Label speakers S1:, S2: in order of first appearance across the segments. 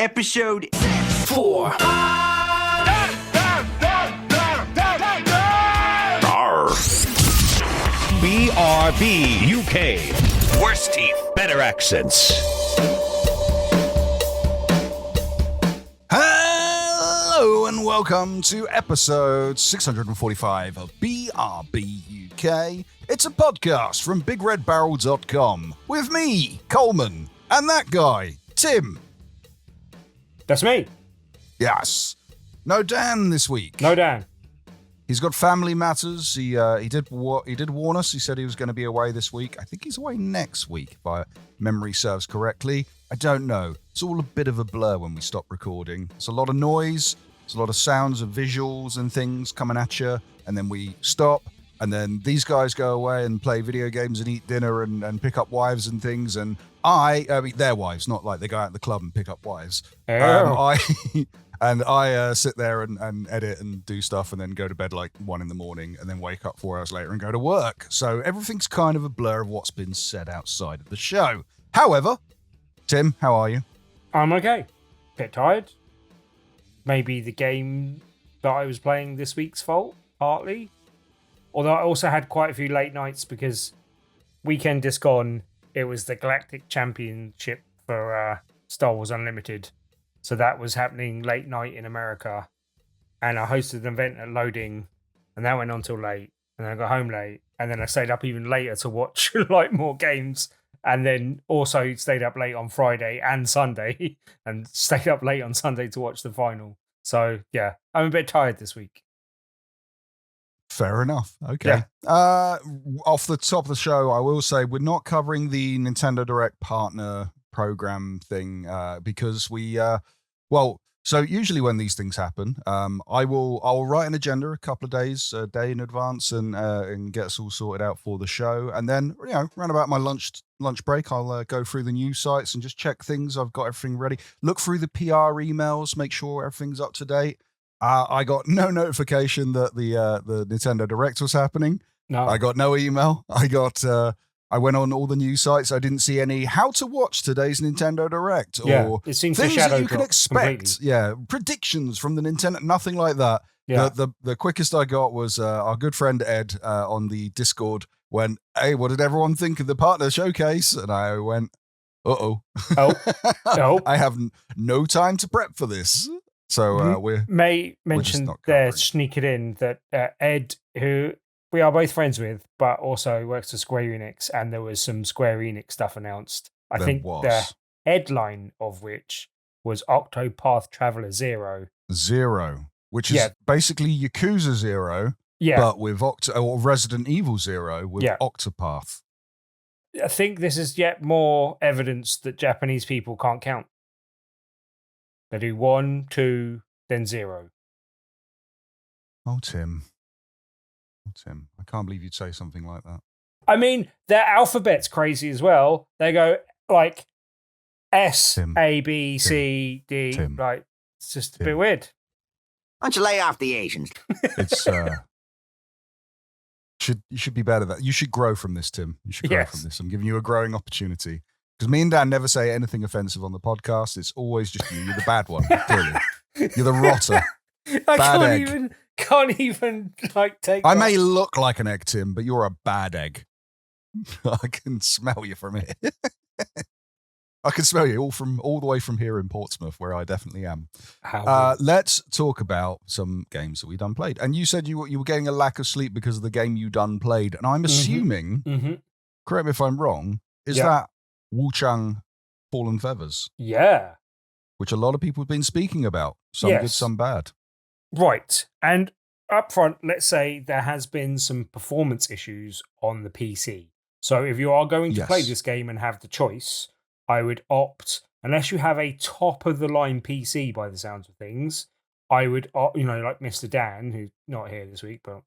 S1: Episode 4.
S2: BRB UK. Worse teeth, better accents.
S3: Hello and welcome to episode 645 of BRB UK. It's a podcast from BigRedBarrel.com with me, Coleman, and that guy, Tim.
S4: That's me.
S3: Yes. No Dan this week.
S4: No Dan.
S3: He's got family matters. He did warn us. He said he was going to be away this week. I think he's away next week, if my memory serves correctly. I don't know. It's all a bit of a blur when we stop recording. It's a lot of noise. There's a lot of sounds and visuals and things coming at you. And then we stop. And then these guys go away and play video games and eat dinner and pick up wives and things. And I mean, their wives, not like they go out to the club and pick up wives. I sit there and edit and do stuff and then go to bed like 1 a.m. and then wake up 4 hours later and go to work. So everything's kind of a blur of what's been said outside of the show. However, Tim, how are you?
S4: I'm okay. Bit tired. Maybe the game that I was playing this week's fault, partly. Although I also had quite a few late nights because weekend just gone, it was the Galactic Championship for Star Wars Unlimited. So that was happening late night in America. And I hosted an event at Loading, and that went on till late. And then I got home late. And then I stayed up even later to watch like more games. And then also stayed up late on Friday and Sunday. And stayed up late on Sunday to watch the final. So yeah, I'm a bit tired this week.
S3: Fair enough. Okay. Yeah. Off the top of the show, I will say we're not covering the Nintendo Direct partner program thing because so usually when these things happen, I'll write an agenda a couple of days, a day in advance, and get us all sorted out for the show. And then around about my lunch break, I'll go through the news sites and just check things. I've got everything ready. Look through the PR emails, make sure everything's up to date. I got no notification that the Nintendo Direct was happening. No, I got no email. I went on all the news sites. I didn't see any how to watch today's Nintendo Direct or
S4: it seems
S3: things that you can expect.
S4: Completely.
S3: Yeah, predictions from the Nintendo, nothing like that. Yeah. The quickest I got was our good friend Ed on the Discord went, "Hey, what did everyone think of the partner showcase?" And I went, "Oh, I have no time to prep for this." So
S4: May mentioned there, sneak it in, that Ed, who we are both friends with, but also works for Square Enix, and there was some Square Enix stuff announced. I think the headline of which was Octopath Traveler 0.
S3: Which is basically Yakuza 0, but with or Resident Evil 0 with Octopath.
S4: I think this is yet more evidence that Japanese people can't count. They do 1, 2, then 0.
S3: Oh, Tim, I can't believe you'd say something like that.
S4: I mean, their alphabet's crazy as well. They go like S, A, B, C, D. Like, it's just a bit weird.
S1: Why don't you lay off the Asians?
S3: It's you should be better at that. You should grow from this, Tim. You should grow from this. I'm giving you a growing opportunity. Because me and Dan never say anything offensive on the podcast. It's always just you. You're the bad one, clearly. You're the rotter.
S4: Can't even take.
S3: I may look like an egg, Tim, but you're a bad egg. I can smell you from here. I can smell you all the way from here in Portsmouth, where I definitely am. Let's talk about some games that we done played. And you said you were getting a lack of sleep because of the game you done played. And I'm assuming, correct me if I'm wrong, is that Wuchang Fallen Feathers?
S4: Yeah.
S3: Which a lot of people have been speaking about. Some good, some bad.
S4: Right. And up front, let's say there has been some performance issues on the PC. So if you are going to play this game and have the choice, I would opt, unless you have a top-of-the-line PC by the sounds of things, I would, like Mr. Dan, who's not here this week, but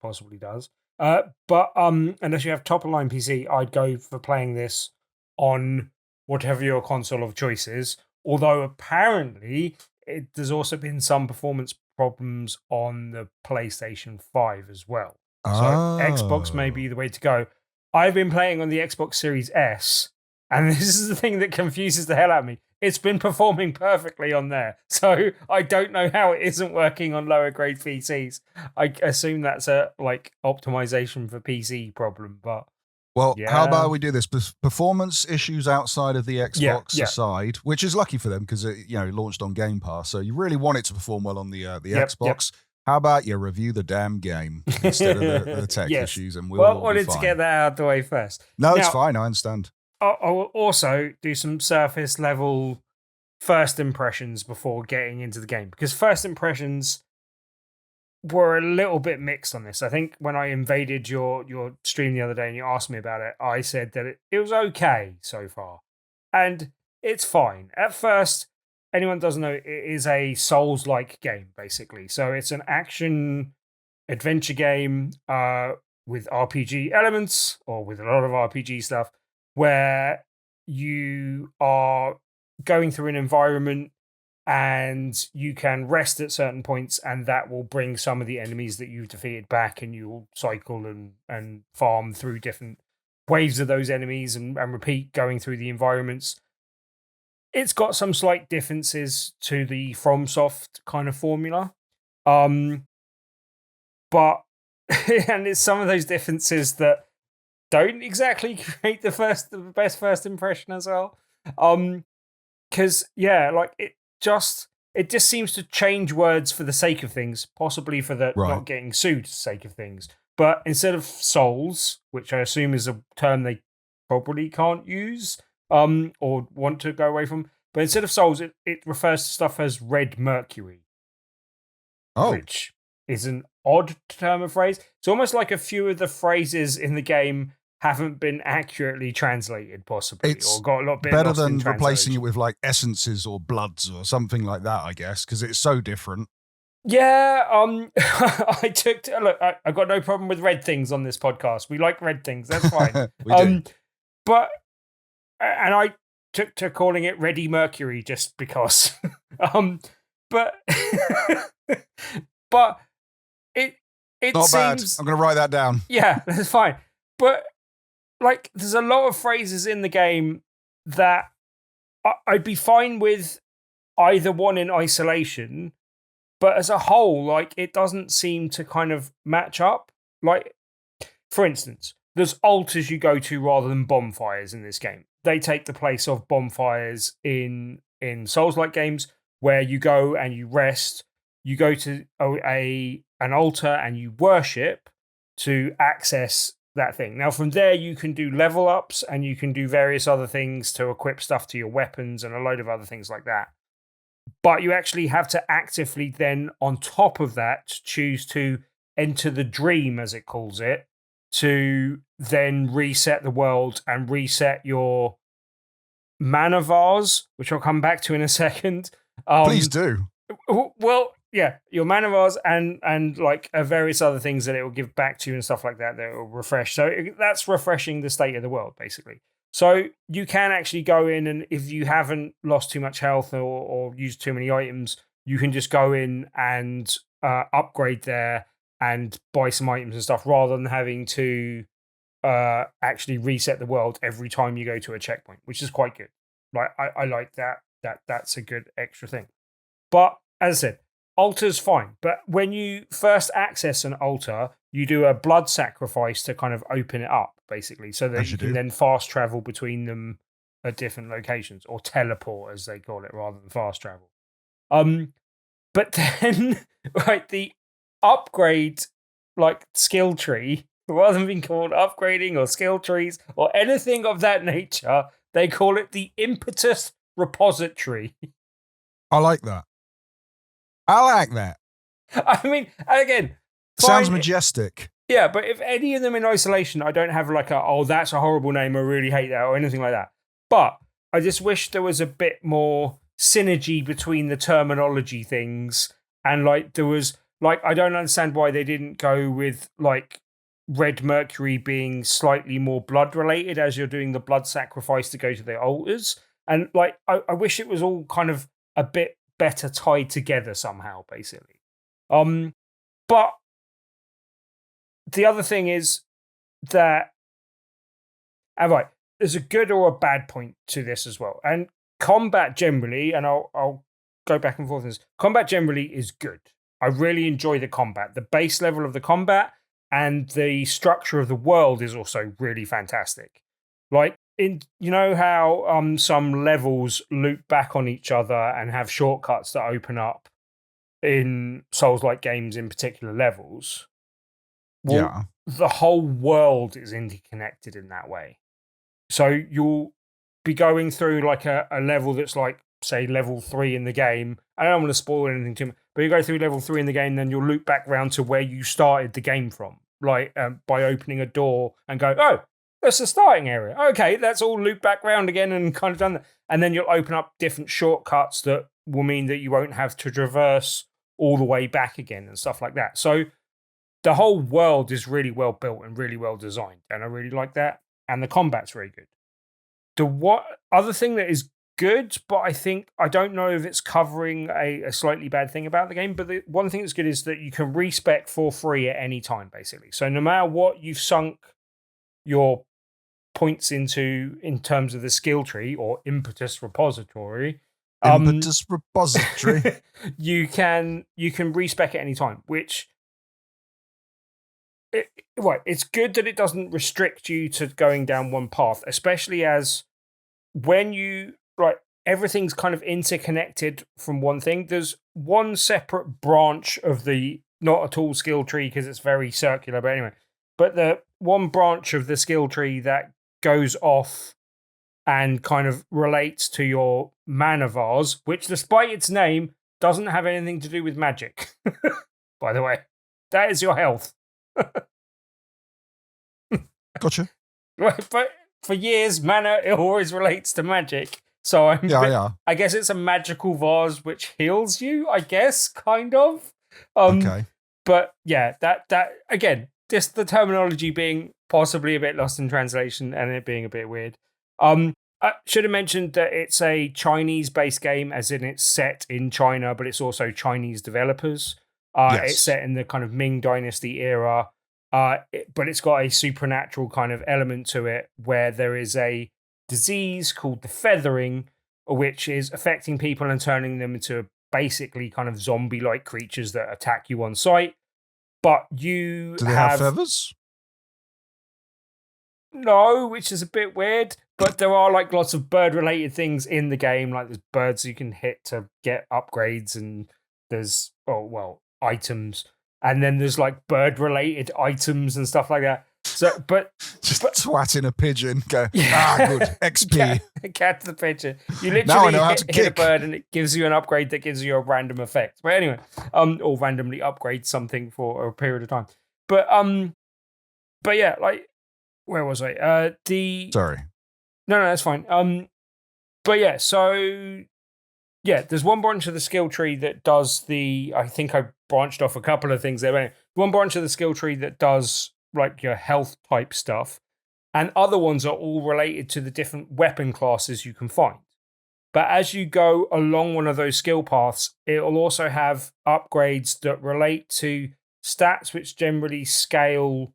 S4: possibly does. But unless you have top-of-the-line PC, I'd go for playing this on whatever your console of choice is. Although apparently there's also been some performance problems on the PlayStation 5 as well. So Xbox may be the way to go. I've been playing on the Xbox Series S, and this is the thing that confuses the hell out of me. it's been performing perfectly on there. So I don't know how it isn't working on lower grade PCs. I assume that's a optimization for PC problem, but
S3: well, how about we do this? Performance issues outside of the Xbox aside, which is lucky for them because it launched on Game Pass, so you really want it to perform well on the Xbox. How about you review the damn game instead of the tech issues, and we'll all be
S4: wanted
S3: fine.
S4: to get that out of the way first.
S3: No, it's fine. I understand.
S4: I'll also do some surface level first impressions before getting into the game, because first impressions were a little bit mixed on this. I think when I invaded your stream the other day and you asked me about it, I said that it was okay so far. And it's fine. At first, anyone doesn't know, it is a Souls-like game, basically. So it's an action adventure game with RPG elements, or with a lot of RPG stuff, where you are going through an environment and you can rest at certain points, and that will bring some of the enemies that you've defeated back, and you will cycle and farm through different waves of those enemies and repeat going through the environments. It's got some slight differences to the FromSoft kind of formula. But and it's some of those differences that don't exactly create the best first impression as well. Because it just seems to change words for the sake of things, possibly for the not getting sued sake of things. But instead of souls, which I assume is a term they probably can't use or want to go away from, but instead of souls, it refers to stuff as red Mercury, which is an odd term of phrase. It's almost like a few of the phrases in the game haven't been accurately translated, possibly, or got a lot
S3: better than replacing it with like essences or bloods or something like that, I guess, because it's so different.
S4: Yeah, I got no problem with red things on this podcast. We like red things, that's fine.
S3: We do.
S4: But and I took to calling it Reddy Mercury just because. But it
S3: not
S4: seems
S3: bad. I'm going to write that down.
S4: Yeah, that's fine. But there's a lot of phrases in the game that I'd be fine with either one in isolation, but as a whole, it doesn't seem to kind of match up. For instance, there's altars you go to rather than bonfires in this game. They take the place of bonfires in Souls-like games, where you go and you rest. You go to an altar and you worship to access that thing. Now, from there, you can do level ups and you can do various other things to equip stuff to your weapons and a load of other things like that. But you actually have to actively then, on top of that, choose to enter the dream, as it calls it, to then reset the world and reset your mana vase, which I'll come back to in a second.
S3: Please do.
S4: Well, yeah, your mana vase and various other things that it will give back to you and stuff like that will refresh. So that's refreshing the state of the world, basically. So you can actually go in, and if you haven't lost too much health or used too many items, you can just go in and upgrade there and buy some items and stuff, rather than having to actually reset the world every time you go to a checkpoint, which is quite good. I like that. That's a good extra thing. But as I said, altar's fine. But when you first access an altar, you do a blood sacrifice to kind of open it up, basically, so that you can then fast travel between them at different locations, or teleport, as they call it, rather than fast travel. But then, the upgrade, skill tree, rather than being called upgrading or skill trees or anything of that nature, they call it the impetus repository.
S3: I like that.
S4: I mean, again,
S3: sounds majestic.
S4: Yeah, but if any of them in isolation, I don't have that's a horrible name, I really hate that, or anything like that. But I just wish there was a bit more synergy between the terminology things, and there was I don't understand why they didn't go with red Mercury being slightly more blood related as you're doing the blood sacrifice to go to the altars, and I wish it was all kind of a bit better tied together somehow, basically. But the other thing is that, there's a good or a bad point to this as well. And combat generally, and I'll go back and forth on this. Combat generally is good. I really enjoy the combat. The base level of the combat and the structure of the world is also really fantastic. Like, you know how some levels loop back on each other and have shortcuts that open up in Souls-like games in particular levels? Well, the whole world is interconnected in that way. So you'll be going through like a level that's like, say, level 3 in the game. I don't want to spoil anything too much, but you go through level 3 in the game, then you'll loop back round to where you started the game from, like by opening a door and go, oh, that's the starting area. Okay, that's all loop back round again and kind of done that. And then you'll open up different shortcuts that will mean that you won't have to traverse all the way back again and stuff like that. So the whole world is really well built and really well designed, and I really like that. And the combat's very good. The other thing that is good, but I don't know if it's covering a slightly bad thing about the game, but the one thing that's good is that you can respec for free at any time, basically. So no matter what you've sunk your points into in terms of the skill tree or impetus repository, you can respec at any time, which it's good that it doesn't restrict you to going down one path, especially as when you everything's kind of interconnected from one thing. There's one separate branch of the not at all skill tree because it's very circular, but anyway, but the one branch of the skill tree that goes off and kind of relates to your mana vase, which despite its name doesn't have anything to do with magic. By the way, that is your health.
S3: Gotcha.
S4: But for years, mana it always relates to magic. So I guess it's a magical vase which heals you, I guess, kind of.
S3: Okay.
S4: But yeah, that again, just the terminology being possibly a bit lost in translation and it being a bit weird. I should have mentioned that it's a Chinese-based game, as in it's set in China, but it's also Chinese developers.
S3: Yes.
S4: It's set in the kind of Ming Dynasty era, but it's got a supernatural kind of element to it where there is a disease called the feathering, which is affecting people and turning them into basically kind of zombie-like creatures that attack you on sight. But
S3: do they have feathers?
S4: No, which is a bit weird. But there are like lots of bird-related things in the game, like there's birds you can hit to get upgrades, and there's items, and then there's like bird-related items and stuff like that. So,
S3: just twatting a pigeon. Go, good XP.
S4: Catch the pigeon. You literally hit a bird, and it gives you an upgrade that gives you a random effect. But anyway, or randomly upgrade something for a period of time. But yeah, like, where was I?
S3: Sorry.
S4: No, that's fine. But yeah, so yeah, there's one branch of the skill tree that does I think I branched off a couple of things there. But anyway, one branch of the skill tree that does like your health type stuff, and other ones are all related to the different weapon classes you can find. But as you go along one of those skill paths, it will also have upgrades that relate to stats which generally scale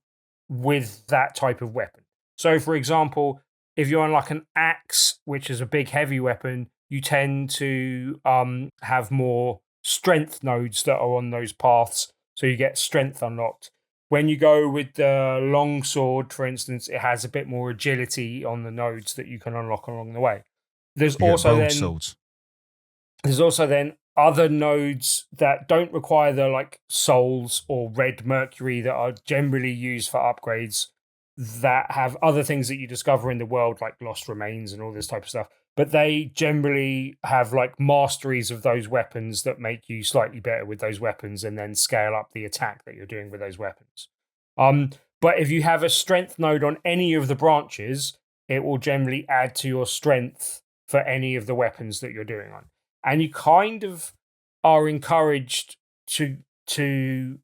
S4: with that type of weapon. So, for example, if you're on like an axe, which is a big heavy weapon, you tend to have more strength nodes that are on those paths, so you get strength unlocked. When you go with the longsword, for instance, it has a bit more agility on the nodes that you can unlock along the way. There's also then other nodes that don't require the like souls or red Mercury that are generally used for upgrades, that have other things that you discover in the world, like lost remains and all this type of stuff. But they generally have like masteries of those weapons that make you slightly better with those weapons and then scale up the attack that you're doing with those weapons. But if you have a strength node on any of the branches, it will generally add to your strength for any of the weapons that you're doing on. And you kind of are encouraged to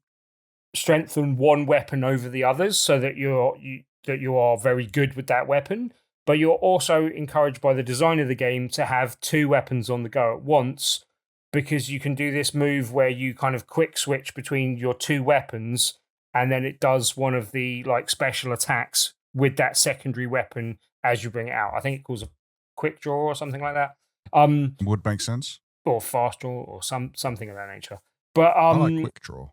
S4: strengthen one weapon over the others so that you are very good with that weapon. But you're also encouraged by the design of the game to have two weapons on the go at once, because you can do this move where you kind of quick switch between your two weapons, and then it does one of the like special attacks with that secondary weapon as you bring it out. I think it calls a quick draw or something like that.
S3: Would make sense.
S4: Or fast draw or something of that nature. But
S3: I like quick draw.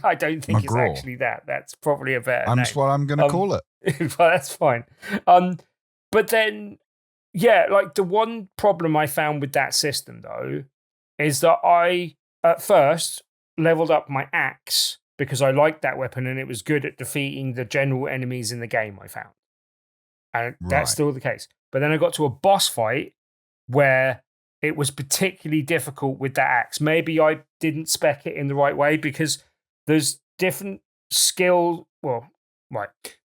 S4: I don't think it's actually that. That's probably a better name.
S3: That's what I'm going to call it.
S4: Well, that's fine. But then, yeah, like the one problem I found with that system, though, is that I, at first, leveled up my axe because I liked that weapon and it was good at defeating the general enemies in the game, I found. And that's still the case. But then I got to a boss fight where it was particularly difficult with that axe. Maybe I didn't spec it in the right way because there's different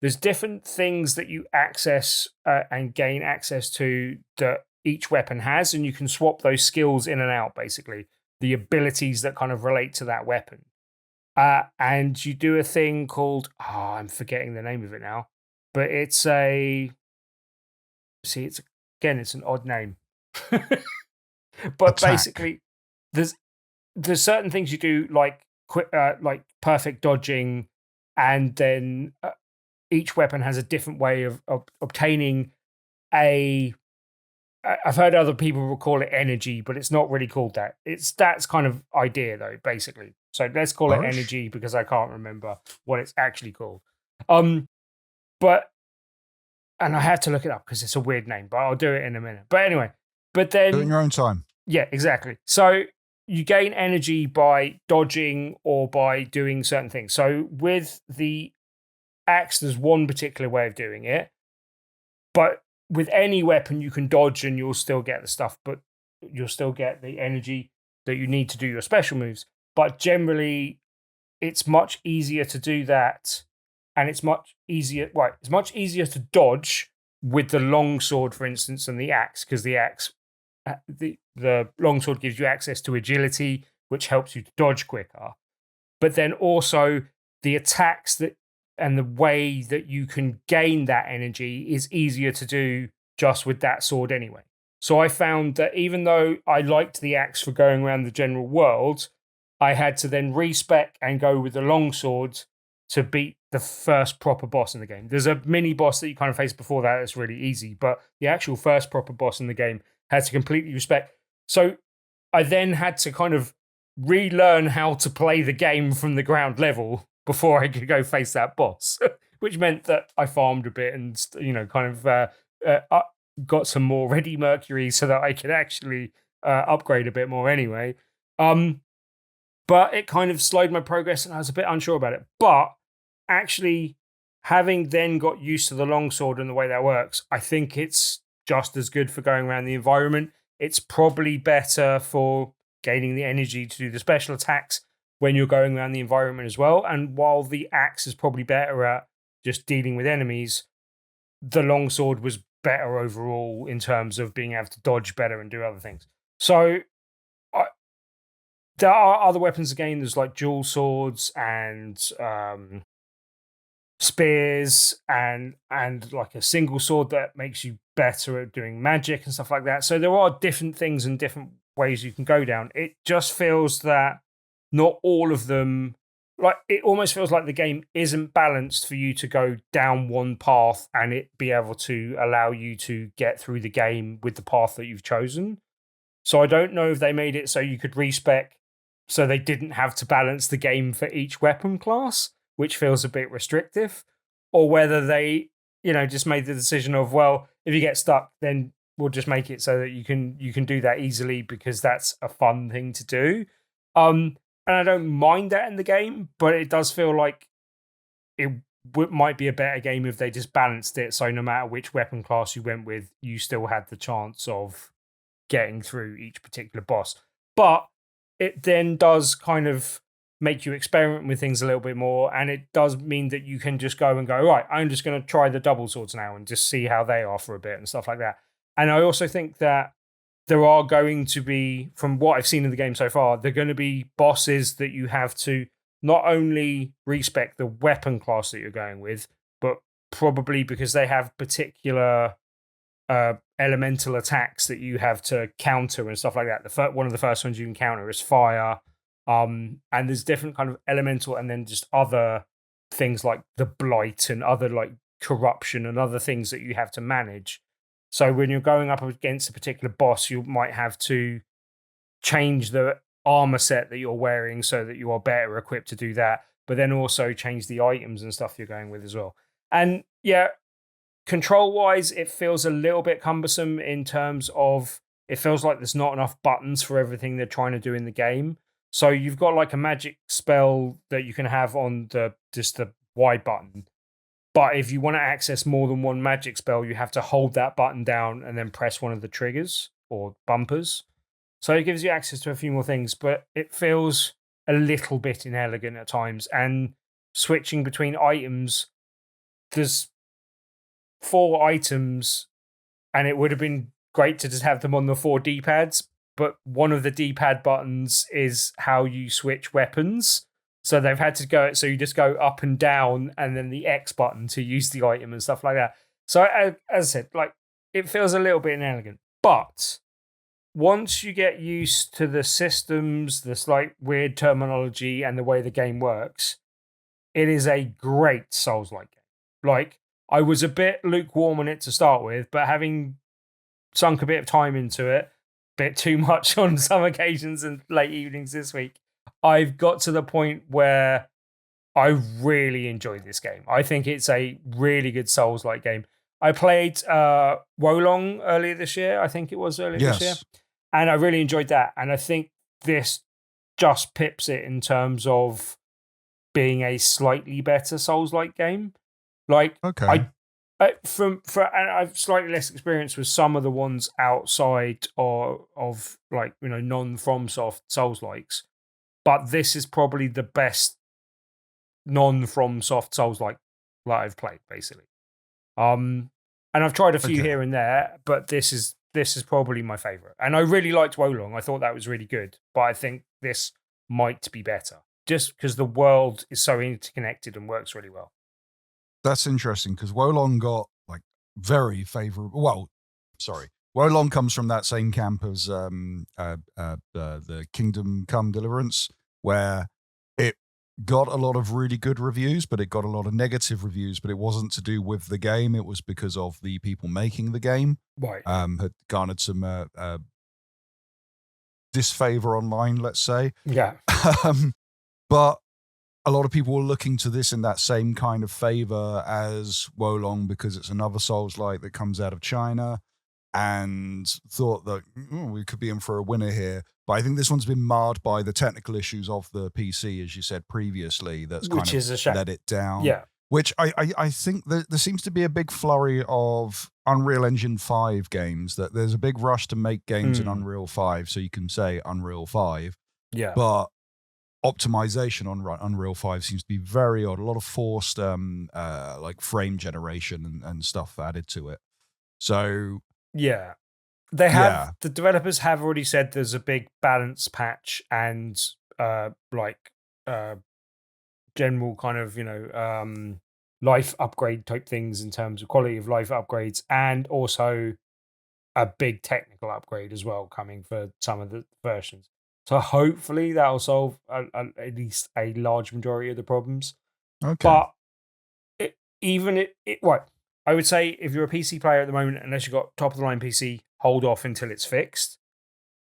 S4: there's different things that you access and gain access to that each weapon has, and you can swap those skills in and out, basically. The abilities that kind of relate to that weapon. And you do a thing called, I'm forgetting the name of it now, but it's an odd name. But
S3: Attack.
S4: Basically, there's certain things you do like perfect dodging, and then each weapon has a different way of obtaining I've heard other people will call it energy, but it's not really called that. That's kind of idea though, basically. So let's call it energy because I can't remember what it's actually called. And I had to look it up because it's a weird name, but I'll do it in a minute. But anyway, do it
S3: in your own time.
S4: Yeah, exactly. So you gain energy by dodging or by doing certain things. So with the axe, there's one particular way of doing it, but with any weapon, you can dodge and you'll still get the stuff, but you'll still get the energy that you need to do your special moves. But generally, it's much easier to do that, and it's much easier to dodge with the longsword, for instance, than the axe, because the axe, the longsword gives you access to agility, which helps you to dodge quicker. But then also the attacks and the way that you can gain that energy is easier to do just with that sword anyway. So I found that even though I liked the axe for going around the general world, I had to then respec and go with the longsword to beat the first proper boss in the game. There's a mini boss that you kind of face before that that's really easy, but the actual first proper boss in the game had to completely respec. So I then had to kind of relearn how to play the game from the ground level before I could go face that boss, which meant that I farmed a bit and, got some more Reddy Mercury so that I could actually upgrade a bit more anyway. But it kind of slowed my progress and I was a bit unsure about it. But actually, having then got used to the longsword and the way that works, I think it's just as good for going around the environment. It's probably better for gaining the energy to do the special attacks when you're going around the environment as well. And while the axe is probably better at just dealing with enemies, the longsword was better overall in terms of being able to dodge better and do other things. So there are other weapons again. There's like dual swords and spears and like a single sword that makes you better at doing magic and stuff like that. So there are different things and different ways you can go down. It just feels that not all of them, like it almost feels like the game isn't balanced for you to go down one path and it be able to allow you to get through the game with the path that you've chosen. So I don't know if they made it so you could respec so they didn't have to balance the game for each weapon class, which feels a bit restrictive, or whether they, just made the decision of, well, if you get stuck, then we'll just make it so that you can do that easily because that's a fun thing to do. And I don't mind that in the game, but it does feel like it might be a better game if they just balanced it so no matter which weapon class you went with, you still had the chance of getting through each particular boss. But it then does kind of make you experiment with things a little bit more, and it does mean that you can just go and go, right, I'm just going to try the double swords now and just see how they are for a bit and stuff like that. And I also think that there are going to be, from what I've seen in the game so far, there are going to be bosses that you have to not only respec the weapon class that you're going with, but probably because they have particular elemental attacks that you have to counter and stuff like that. One of the first ones you can counter is fire. And there's different kind of elemental and then just other things like the blight and other like corruption and other things that you have to manage. So when you're going up against a particular boss, you might have to change the armor set that you're wearing so that you are better equipped to do that, but then also change the items and stuff you're going with as well. And yeah, control-wise, it feels a little bit cumbersome in terms of it feels like there's not enough buttons for everything they're trying to do in the game. So you've got like a magic spell that you can have on just the Y button. But if you want to access more than one magic spell, you have to hold that button down and then press one of the triggers or bumpers. So it gives you access to a few more things, but it feels a little bit inelegant at times. And switching between items, there's 4 items, and it would have been great to just have them on the 4 D-pads, but one of the D-pad buttons is how you switch weapons. So they've had to go, so you just go up and down and then the X button to use the item and stuff like that. So as I said, like, it feels a little bit inelegant, but once you get used to the systems, the slight weird terminology and the way the game works, it is a great Souls-like game. Like, I was a bit lukewarm on it to start with, but having sunk a bit of time into it, a bit too much on some occasions and late evenings this week, I've got to the point where I really enjoyed this game. I think it's a really good Souls-like game. I played Wolong earlier this year. I think it was earlier this year. And I really enjoyed that. And I think this just pips it in terms of being a slightly better Souls-like game. Like,
S3: okay.
S4: I've slightly less experience with some of the ones outside of like, you know, non-FromSoft Souls-likes. But this is probably the best non-FromSoft Souls-like that I've played, basically. And I've tried a few here and there, but this is probably my favorite. And I really liked Wolong. I thought that was really good, but I think this might be better just because the world is so interconnected and works really well.
S3: That's interesting because Wolong got like very favorable. Well, sorry. Wolong comes from that same camp as the Kingdom Come Deliverance, where it got a lot of really good reviews, but it got a lot of negative reviews, but it wasn't to do with the game. It was because of the people making the game.
S4: Right.
S3: Had garnered some disfavor online, let's say.
S4: Yeah.
S3: But a lot of people were looking to this in that same kind of favor as Wolong because it's another Souls-like that comes out of China, and thought that we could be in for a winner here. But I think this one's been marred by the technical issues of the PC, as you said previously, that's
S4: Which
S3: kind
S4: is a
S3: of
S4: shame.
S3: let it down.
S4: Yeah.
S3: Which I think that there seems to be a big flurry of Unreal Engine 5 games, that there's a big rush to make games in Unreal 5, so you can say Unreal 5.
S4: Yeah.
S3: But optimization on Unreal 5 seems to be very odd. A lot of forced like frame generation and stuff added to it. So
S4: yeah, they have the developers have already said there's a big balance patch and general kind of, you know, life upgrade type things in terms of quality of life upgrades, and also a big technical upgrade as well coming for some of the versions. So hopefully that'll solve at least a large majority of the problems.
S3: Okay.
S4: But I would say if you're a PC player at the moment, unless you've got top of the line PC, hold off until it's fixed.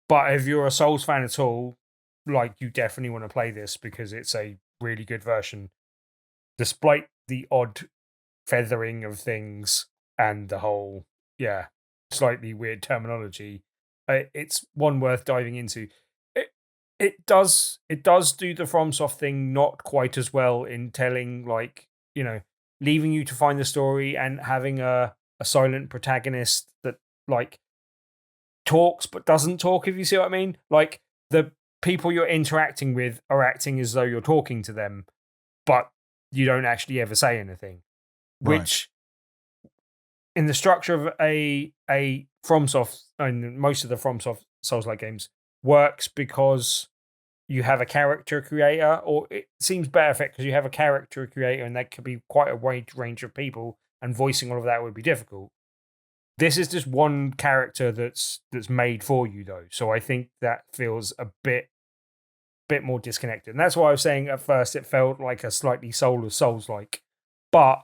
S4: But if you're a Souls fan at all, like, you definitely want to play this because it's a really good version, despite the odd feathering of things and the whole, slightly weird terminology. It's one worth diving into. It does do the FromSoft thing not quite as well in telling, like, you know, leaving you to find the story and having a silent protagonist that, like, talks but doesn't talk, if you see what I mean. Like, the people you're interacting with are acting as though you're talking to them, but you don't actually ever say anything.
S3: Right.
S4: Which, in the structure of a FromSoft, and most of the FromSoft Souls-like games, works because you have a character creator, or it seems better for it because you have a character creator, and that could be quite a wide range of people, and voicing all of that would be difficult. This is just one character that's made for you, though. So I think that feels a bit more disconnected. And that's why I was saying at first it felt like a slightly soulless Souls-like. But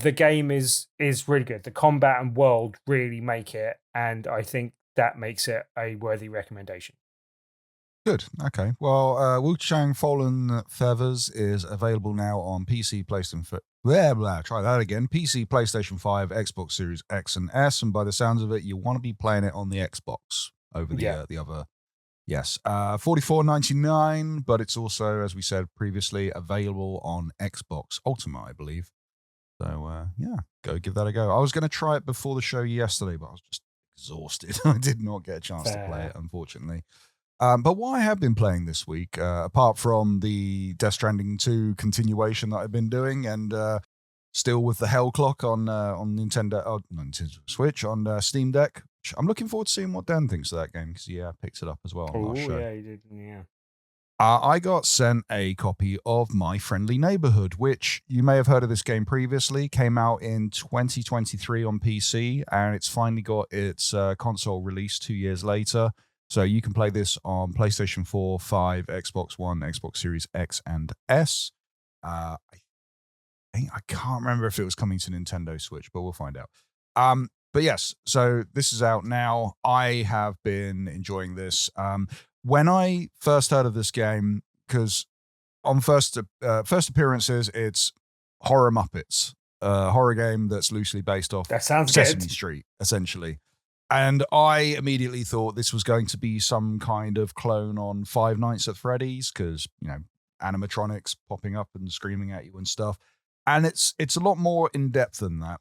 S4: the game is really good. The combat and world really make it, and I think that makes it a worthy recommendation.
S3: Good. Okay. Well, Wuchang Fallen Feathers is available now on PC, PlayStation. Try that again. PC, PlayStation 5, Xbox Series X and S, and by the sounds of it, you want to be playing it on the Xbox over the other. Yes, $44.99, but it's also, as we said previously, available on Xbox Ultimate, I believe. So go give that a go. I was going to try it before the show yesterday, but I was just exhausted. I did not get a chance to play it, unfortunately. But what I have been playing this week, apart from the Death Stranding 2 continuation that I've been doing, and still with the Hell Clock on Nintendo Switch on Steam Deck, I'm looking forward to seeing what Dan thinks of that game because he picked it up as well on last show.
S4: Yeah, he did. Yeah.
S3: I got sent a copy of My Friendly Neighborhood, which you may have heard of this game previously. Came out in 2023 on PC, and it's finally got its console release 2 years later. So you can play this on PlayStation 4, 5, Xbox One, Xbox Series X and S. I can't remember if it was coming to Nintendo Switch, but we'll find out. But yes, so this is out now. I have been enjoying this. When I first heard of this game, because on first appearances, it's Horror Muppets, a horror game that's loosely based off Sesame Street, essentially. And I immediately thought this was going to be some kind of clone on Five Nights at Freddy's, because, animatronics popping up and screaming at you and stuff. And it's a lot more in depth than that.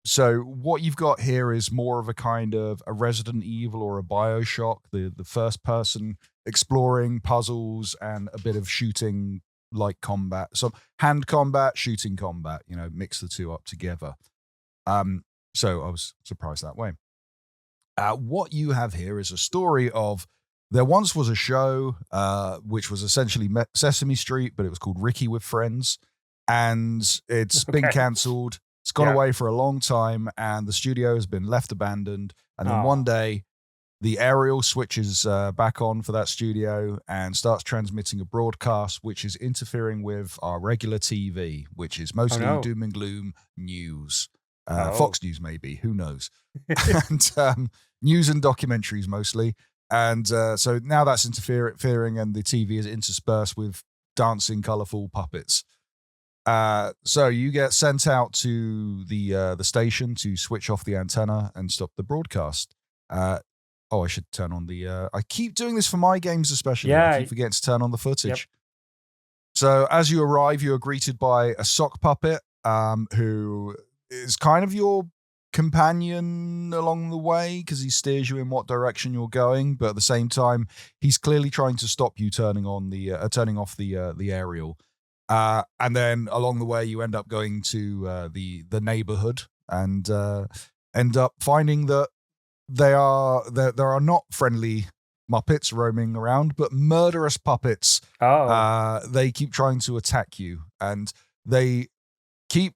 S3: So what you've got here is more of a kind of a Resident Evil or a BioShock, the first person exploring puzzles and a bit of shooting like combat. So hand combat, shooting combat, mix the two up together. So I was surprised that way. What you have here is a story of, there once was a show which was essentially Sesame Street, but it was called Ricky with Friends. And it's been cancelled. It's gone away for a long time, and the studio has been left abandoned. And then one day, the aerial switches back on for that studio and starts transmitting a broadcast, which is interfering with our regular TV, which is mostly doom and gloom news. Fox News, maybe. Who knows? And news and documentaries, mostly. And so now that's interfering, and the TV is interspersed with dancing, colourful puppets. So you get sent out to the station to switch off the antenna and stop the broadcast. I should turn on the... I keep doing this for my games especially. I keep forgetting to turn on the footage. Yep. So as you arrive, you are greeted by a sock puppet who is kind of your companion along the way, because he steers you in what direction you're going, but at the same time, he's clearly trying to stop you turning off the aerial. And then along the way, you end up going to the neighborhood and end up finding that there are not friendly Muppets roaming around, but murderous puppets. They keep trying to attack you, and they keep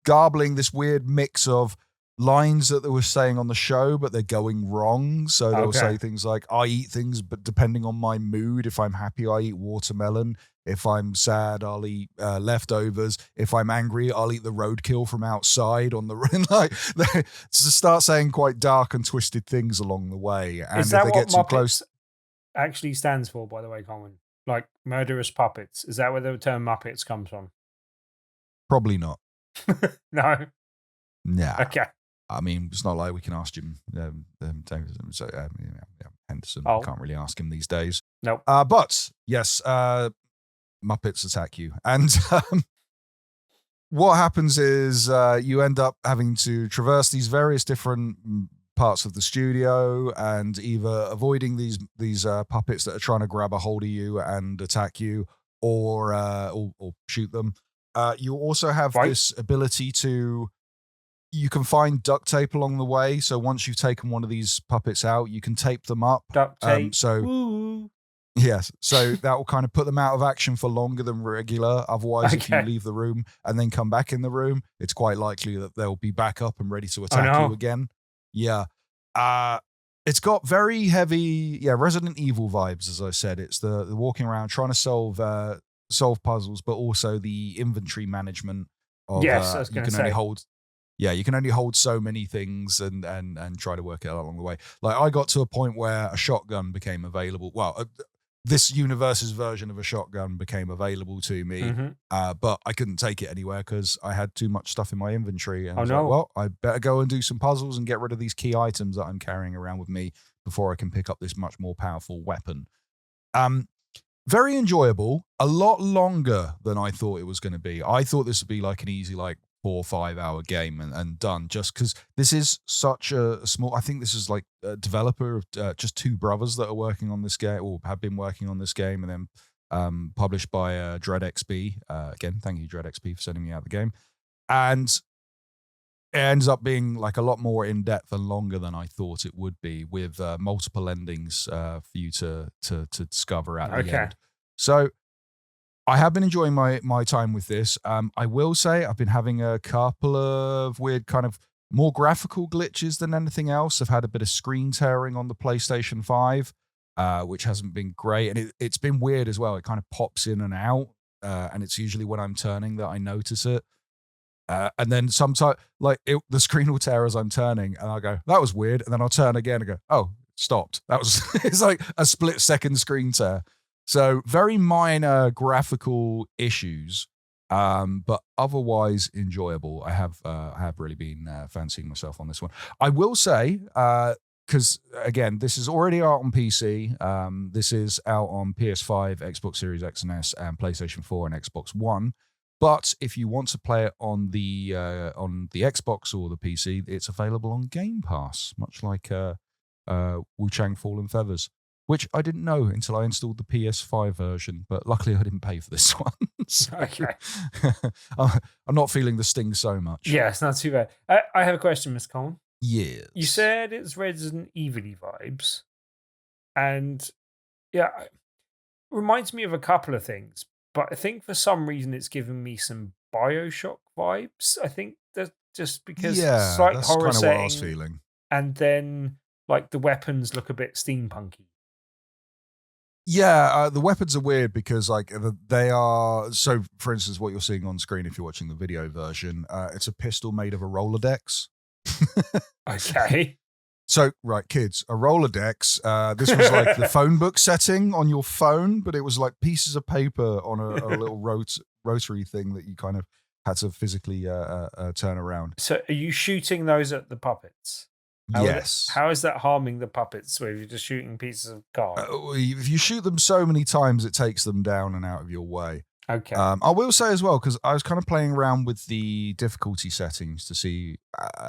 S3: garbling this weird mix of lines that they were saying on the show, but they're going wrong. So they'll say things like, I eat things, but depending on my mood, if I'm happy, I eat watermelon. If I'm sad, I'll eat leftovers. If I'm angry, I'll eat the roadkill from outside on the like. They start saying quite dark and twisted things along the way. And
S4: is that
S3: if they
S4: what
S3: get too
S4: Muppets
S3: close,
S4: actually stands for, by the way, Coleman? Like murderous puppets. Is that where the term Muppets comes from?
S3: probably not.
S4: No.
S3: Nah.
S4: Okay.
S3: I mean, it's not like we can ask Jim Henderson.
S4: Oh.
S3: Can't really ask him these days.
S4: Nope.
S3: But yes, Muppets attack you, and what happens is you end up having to traverse these various different parts of the studio, and either avoiding these puppets that are trying to grab a hold of you and attack you, or shoot them. You also have this ability to. You can find duct tape along the way. So once you've taken one of these puppets out, you can tape them up.
S4: Duct tape.
S3: Yes. So that will kind of put them out of action for longer than regular. Otherwise, if you leave the room and then come back in the room, it's quite likely that they'll be back up and ready to attack you again. Yeah. It's got very heavy, Resident Evil vibes, as I said. It's the walking around trying to solve solve puzzles, but also the inventory management of
S4: yes, I was
S3: you can only hold. Yeah, you can only hold so many things and try to work it out along the way. Like I got to a point where a shotgun became available. Well, this universe's version of a shotgun became available to me, but I couldn't take it anywhere because I had too much stuff in my inventory. And I was like, well, I better go and do some puzzles and get rid of these key items that I'm carrying around with me before I can pick up this much more powerful weapon. Very enjoyable, a lot longer than I thought it was going to be. I thought this would be like an easy, 4 or 5 hour game and done, just because this is such a small, I think this is like a developer of just 2 brothers that are working on this game or have been working on this game, and then published by DreadXP. Again, thank you DreadXP for sending me out the game. And it ends up being like a lot more in depth and longer than I thought it would be, with multiple endings for you to discover at the end. So I have been enjoying my time with this. I will say I've been having a couple of weird kind of more graphical glitches than anything else. I've had a bit of screen tearing on the PlayStation 5, which hasn't been great. And it's been weird as well. It kind of pops in and out. And it's usually when I'm turning that I notice it. And then sometimes the screen will tear as I'm turning and I'll go, that was weird. And then I'll turn again and go, oh, it stopped. That was, it's like a split second screen tear. So very minor graphical issues, but otherwise enjoyable. I have really been fancying myself on this one. I will say, because again, this is already out on PC. This is out on PS5, Xbox Series X and S, and PlayStation 4 and Xbox One. But if you want to play it on the Xbox or the PC, it's available on Game Pass, much like Wuchang Fallen Feathers, which I didn't know until I installed the PS5 version. But luckily, I didn't pay for this one. So,
S4: okay.
S3: I'm not feeling the sting so much.
S4: Yeah, it's not too bad. I have a question, Miss Coleman.
S3: Yes.
S4: You said it's Resident Evil-y vibes. And yeah, it reminds me of a couple of things. But I think for some reason it's giving me some Bioshock vibes. I think that's just because slight
S3: that's
S4: horror
S3: kind of
S4: setting,
S3: what I was feeling.
S4: And then like the weapons look a bit steampunky.
S3: Yeah, the weapons are weird because they are. So, for instance, what you're seeing on screen, if you're watching the video version, it's a pistol made of a Rolodex.
S4: Okay.
S3: So, right, kids, a Rolodex. This was like the phone book setting on your phone, but it was like pieces of paper on a little rotary thing that you kind of had to physically turn around.
S4: So, are you shooting those at the puppets?
S3: Yes.
S4: How is that harming the puppets where you're just shooting pieces of card?
S3: If you shoot them so many times, it takes them down and out of your way.
S4: Okay.
S3: I will say as well, because I was kind of playing around with the difficulty settings to see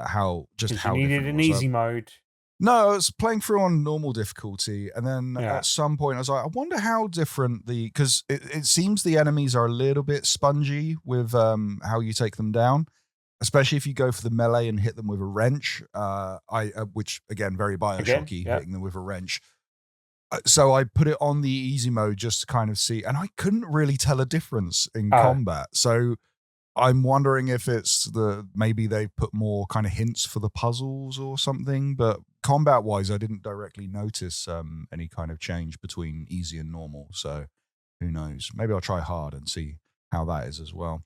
S3: how
S4: you needed an easy mode.
S3: No, I was playing through on normal difficulty, and then at some point I was like, I wonder how different because it seems the enemies are a little bit spongy with how you take them down, especially if you go for the melee and hit them with a wrench. Which again, very Bioshocky, hitting them with a wrench. So I put it on the easy mode just to kind of see, and I couldn't really tell a difference in combat. So I'm wondering if it's maybe they put more kind of hints for the puzzles or something, but combat wise, I didn't directly notice any kind of change between easy and normal. So who knows? Maybe I'll try hard and see how that is as well.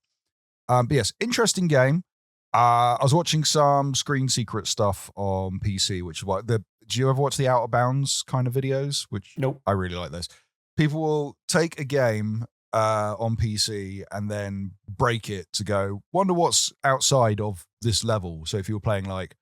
S3: But yes, interesting game. I was watching some screen secret stuff on PC, which is what do you ever watch the Out of Bounds kind of videos? Which
S4: nope.
S3: I really like those. People will take a game on PC and then break it to go, wonder what's outside of this level. So if you're playing like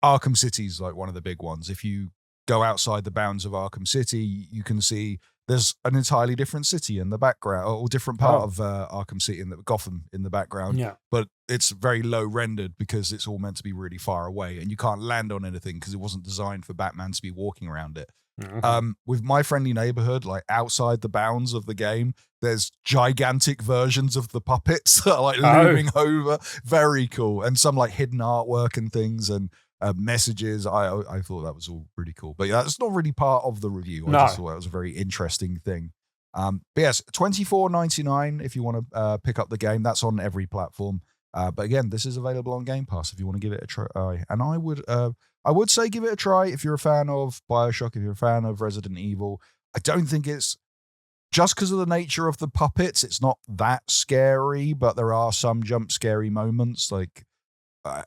S3: Arkham City's like one of the big ones, if you go outside the bounds of Arkham City, you can see there's an entirely different city in the background, or different part of Arkham City in Gotham in the background.
S4: Yeah.
S3: But it's very low rendered because it's all meant to be really far away, and you can't land on anything because it wasn't designed for Batman to be walking around it. Mm-hmm. With My Friendly Neighborhood, like outside the bounds of the game, there's gigantic versions of the puppets that are like looming over. Very cool. And some like hidden artwork and things and messages. I thought that was all really cool. But yeah, that's not really part of the review. I just thought that was a very interesting thing. But yes, $24.99 if you want to pick up the game. That's on every platform. But again, this is available on Game Pass if you want to give it a try. And I would say give it a try if you're a fan of Bioshock, if you're a fan of Resident Evil. I don't think it's just because of the nature of the puppets, it's not that scary, but there are some jump scary moments, like a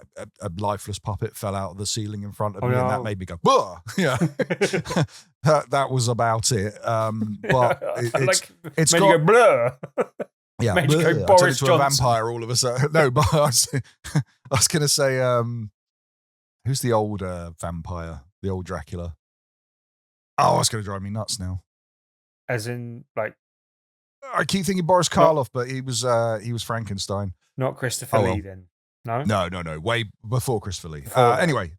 S3: lifeless puppet fell out of the ceiling in front of me, and that made me go, "Bah!" Yeah, that was about it. But it's
S4: got
S3: go
S4: blur.
S3: Yeah,
S4: made you go
S3: I turned
S4: Boris
S3: into a
S4: Johnson.
S3: vampire all of a sudden. No, but I was going to say, who's the old vampire? The old Dracula. Oh, it's going to drive me nuts now.
S4: As in, like,
S3: I keep thinking Boris Karloff, but he was Frankenstein.
S4: Not Christopher Lee, then. No,
S3: no, way before Christopher Lee.
S4: Before
S3: anyway,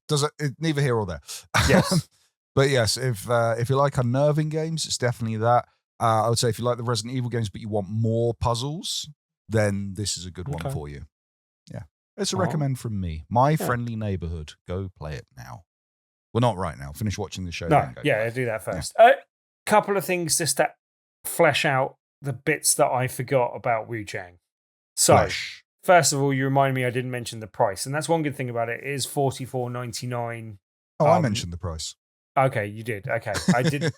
S3: neither here or there.
S4: Yes,
S3: but yes, if you like unnerving games, it's definitely that. I would say if you like the Resident Evil games, but you want more puzzles, then this is a good one for you. Yeah, it's a recommend from me. My Friendly Neighbourhood. Go play it now. Well, not right now. Finish watching the show.
S4: No, I'll do that first. A couple of things just to flesh out the bits that I forgot about Wuchang. So. First of all, you remind me I didn't mention the price, and that's one good thing about it. It is $44.99.
S3: Oh, I mentioned the price.
S4: Okay, you did. Okay, I did.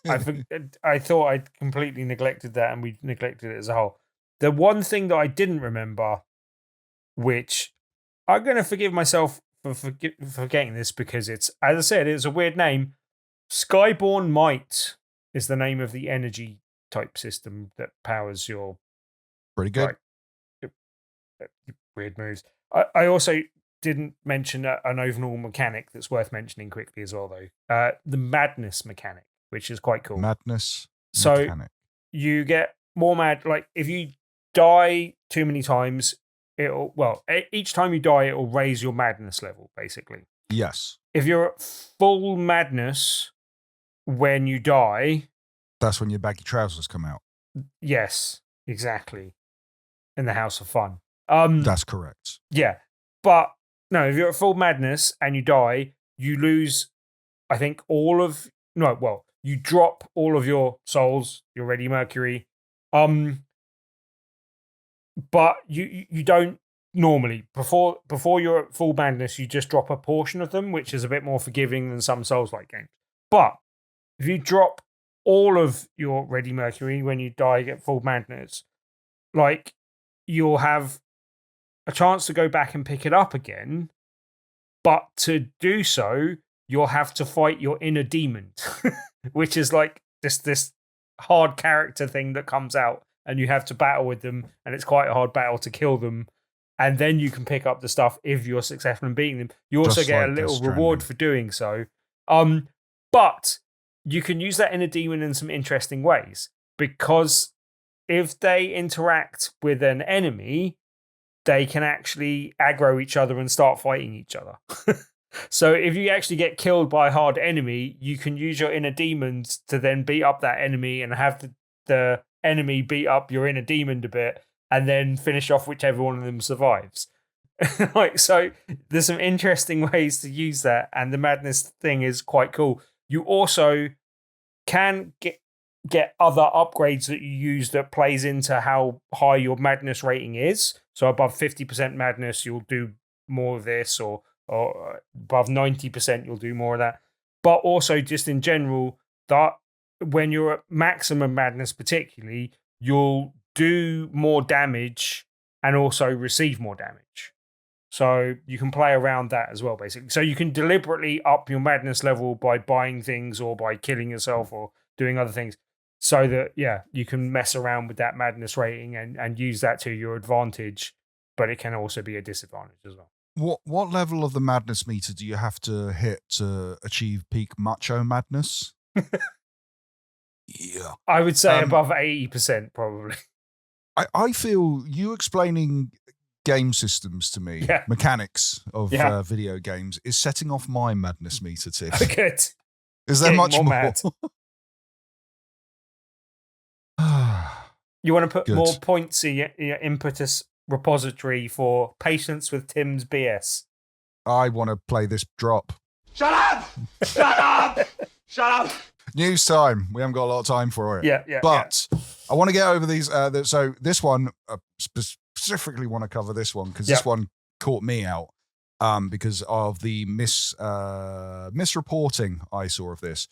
S4: I thought I'd completely neglected that, and we neglected it as a whole. The one thing that I didn't remember, which I'm going to forgive myself for forgetting this because it's, as I said, it's a weird name. Skyborn Might is the name of the energy type system that powers your.
S3: Pretty good.
S4: Weird moves. I also didn't mention an overall mechanic that's worth mentioning quickly as well, though. The madness mechanic, which is quite cool.
S3: Madness
S4: mechanic. You get more mad. Like, if you die too many times, each time you die, it'll raise your madness level, basically.
S3: Yes.
S4: If you're at full madness when you die...
S3: That's when your baggy trousers come out.
S4: Yes, exactly. In the House of Fun.
S3: That's correct.
S4: Yeah. But no, if you're at full madness and you die, you lose, I think, you drop all of your souls, your Reddy Mercury. But you don't normally. Before you're at full madness, you just drop a portion of them, which is a bit more forgiving than some Souls-like games. But if you drop all of your Reddy Mercury when you die at full madness, like, you'll have a chance to go back and pick it up again, but to do so, you'll have to fight your inner demon, which is like this hard character thing that comes out, and you have to battle with them, and it's quite a hard battle to kill them, and then you can pick up the stuff if you're successful in beating them. You also get a little reward for doing so. But you can use that inner demon in some interesting ways, because if they interact with an enemy, they can actually aggro each other and start fighting each other. So if you actually get killed by a hard enemy, you can use your inner demons to then beat up that enemy and have the enemy beat up your inner demon a bit, and then finish off whichever one of them survives. So there's some interesting ways to use that, and the madness thing is quite cool. You also can get other upgrades that you use that plays into how high your madness rating is. So above 50% madness, you'll do more of this, or above 90%, you'll do more of that. But also, just in general, that when you're at maximum madness particularly, you'll do more damage and also receive more damage. So you can play around that as well, basically. So you can deliberately up your madness level by buying things or by killing yourself or doing other things, so that, you can mess around with that madness rating and use that to your advantage, but it can also be a disadvantage as well.
S3: What level of the madness meter do you have to hit to achieve peak macho madness? Yeah.
S4: I would say above 80%, probably.
S3: I feel you explaining game systems to me, mechanics of video games, is setting off my madness meter tip.
S4: Good.
S3: Is there much more?
S4: Mad. You want to put more points in your impetus repository for patience with Tim's BS?
S3: I want to play this drop.
S1: Shut up! Shut up! Shut up!
S3: News time. We haven't got a lot of time for it.
S4: Yeah.
S3: But I want to get over these. So this one, specifically want to cover this one because this one caught me out because of the misreporting I saw of this.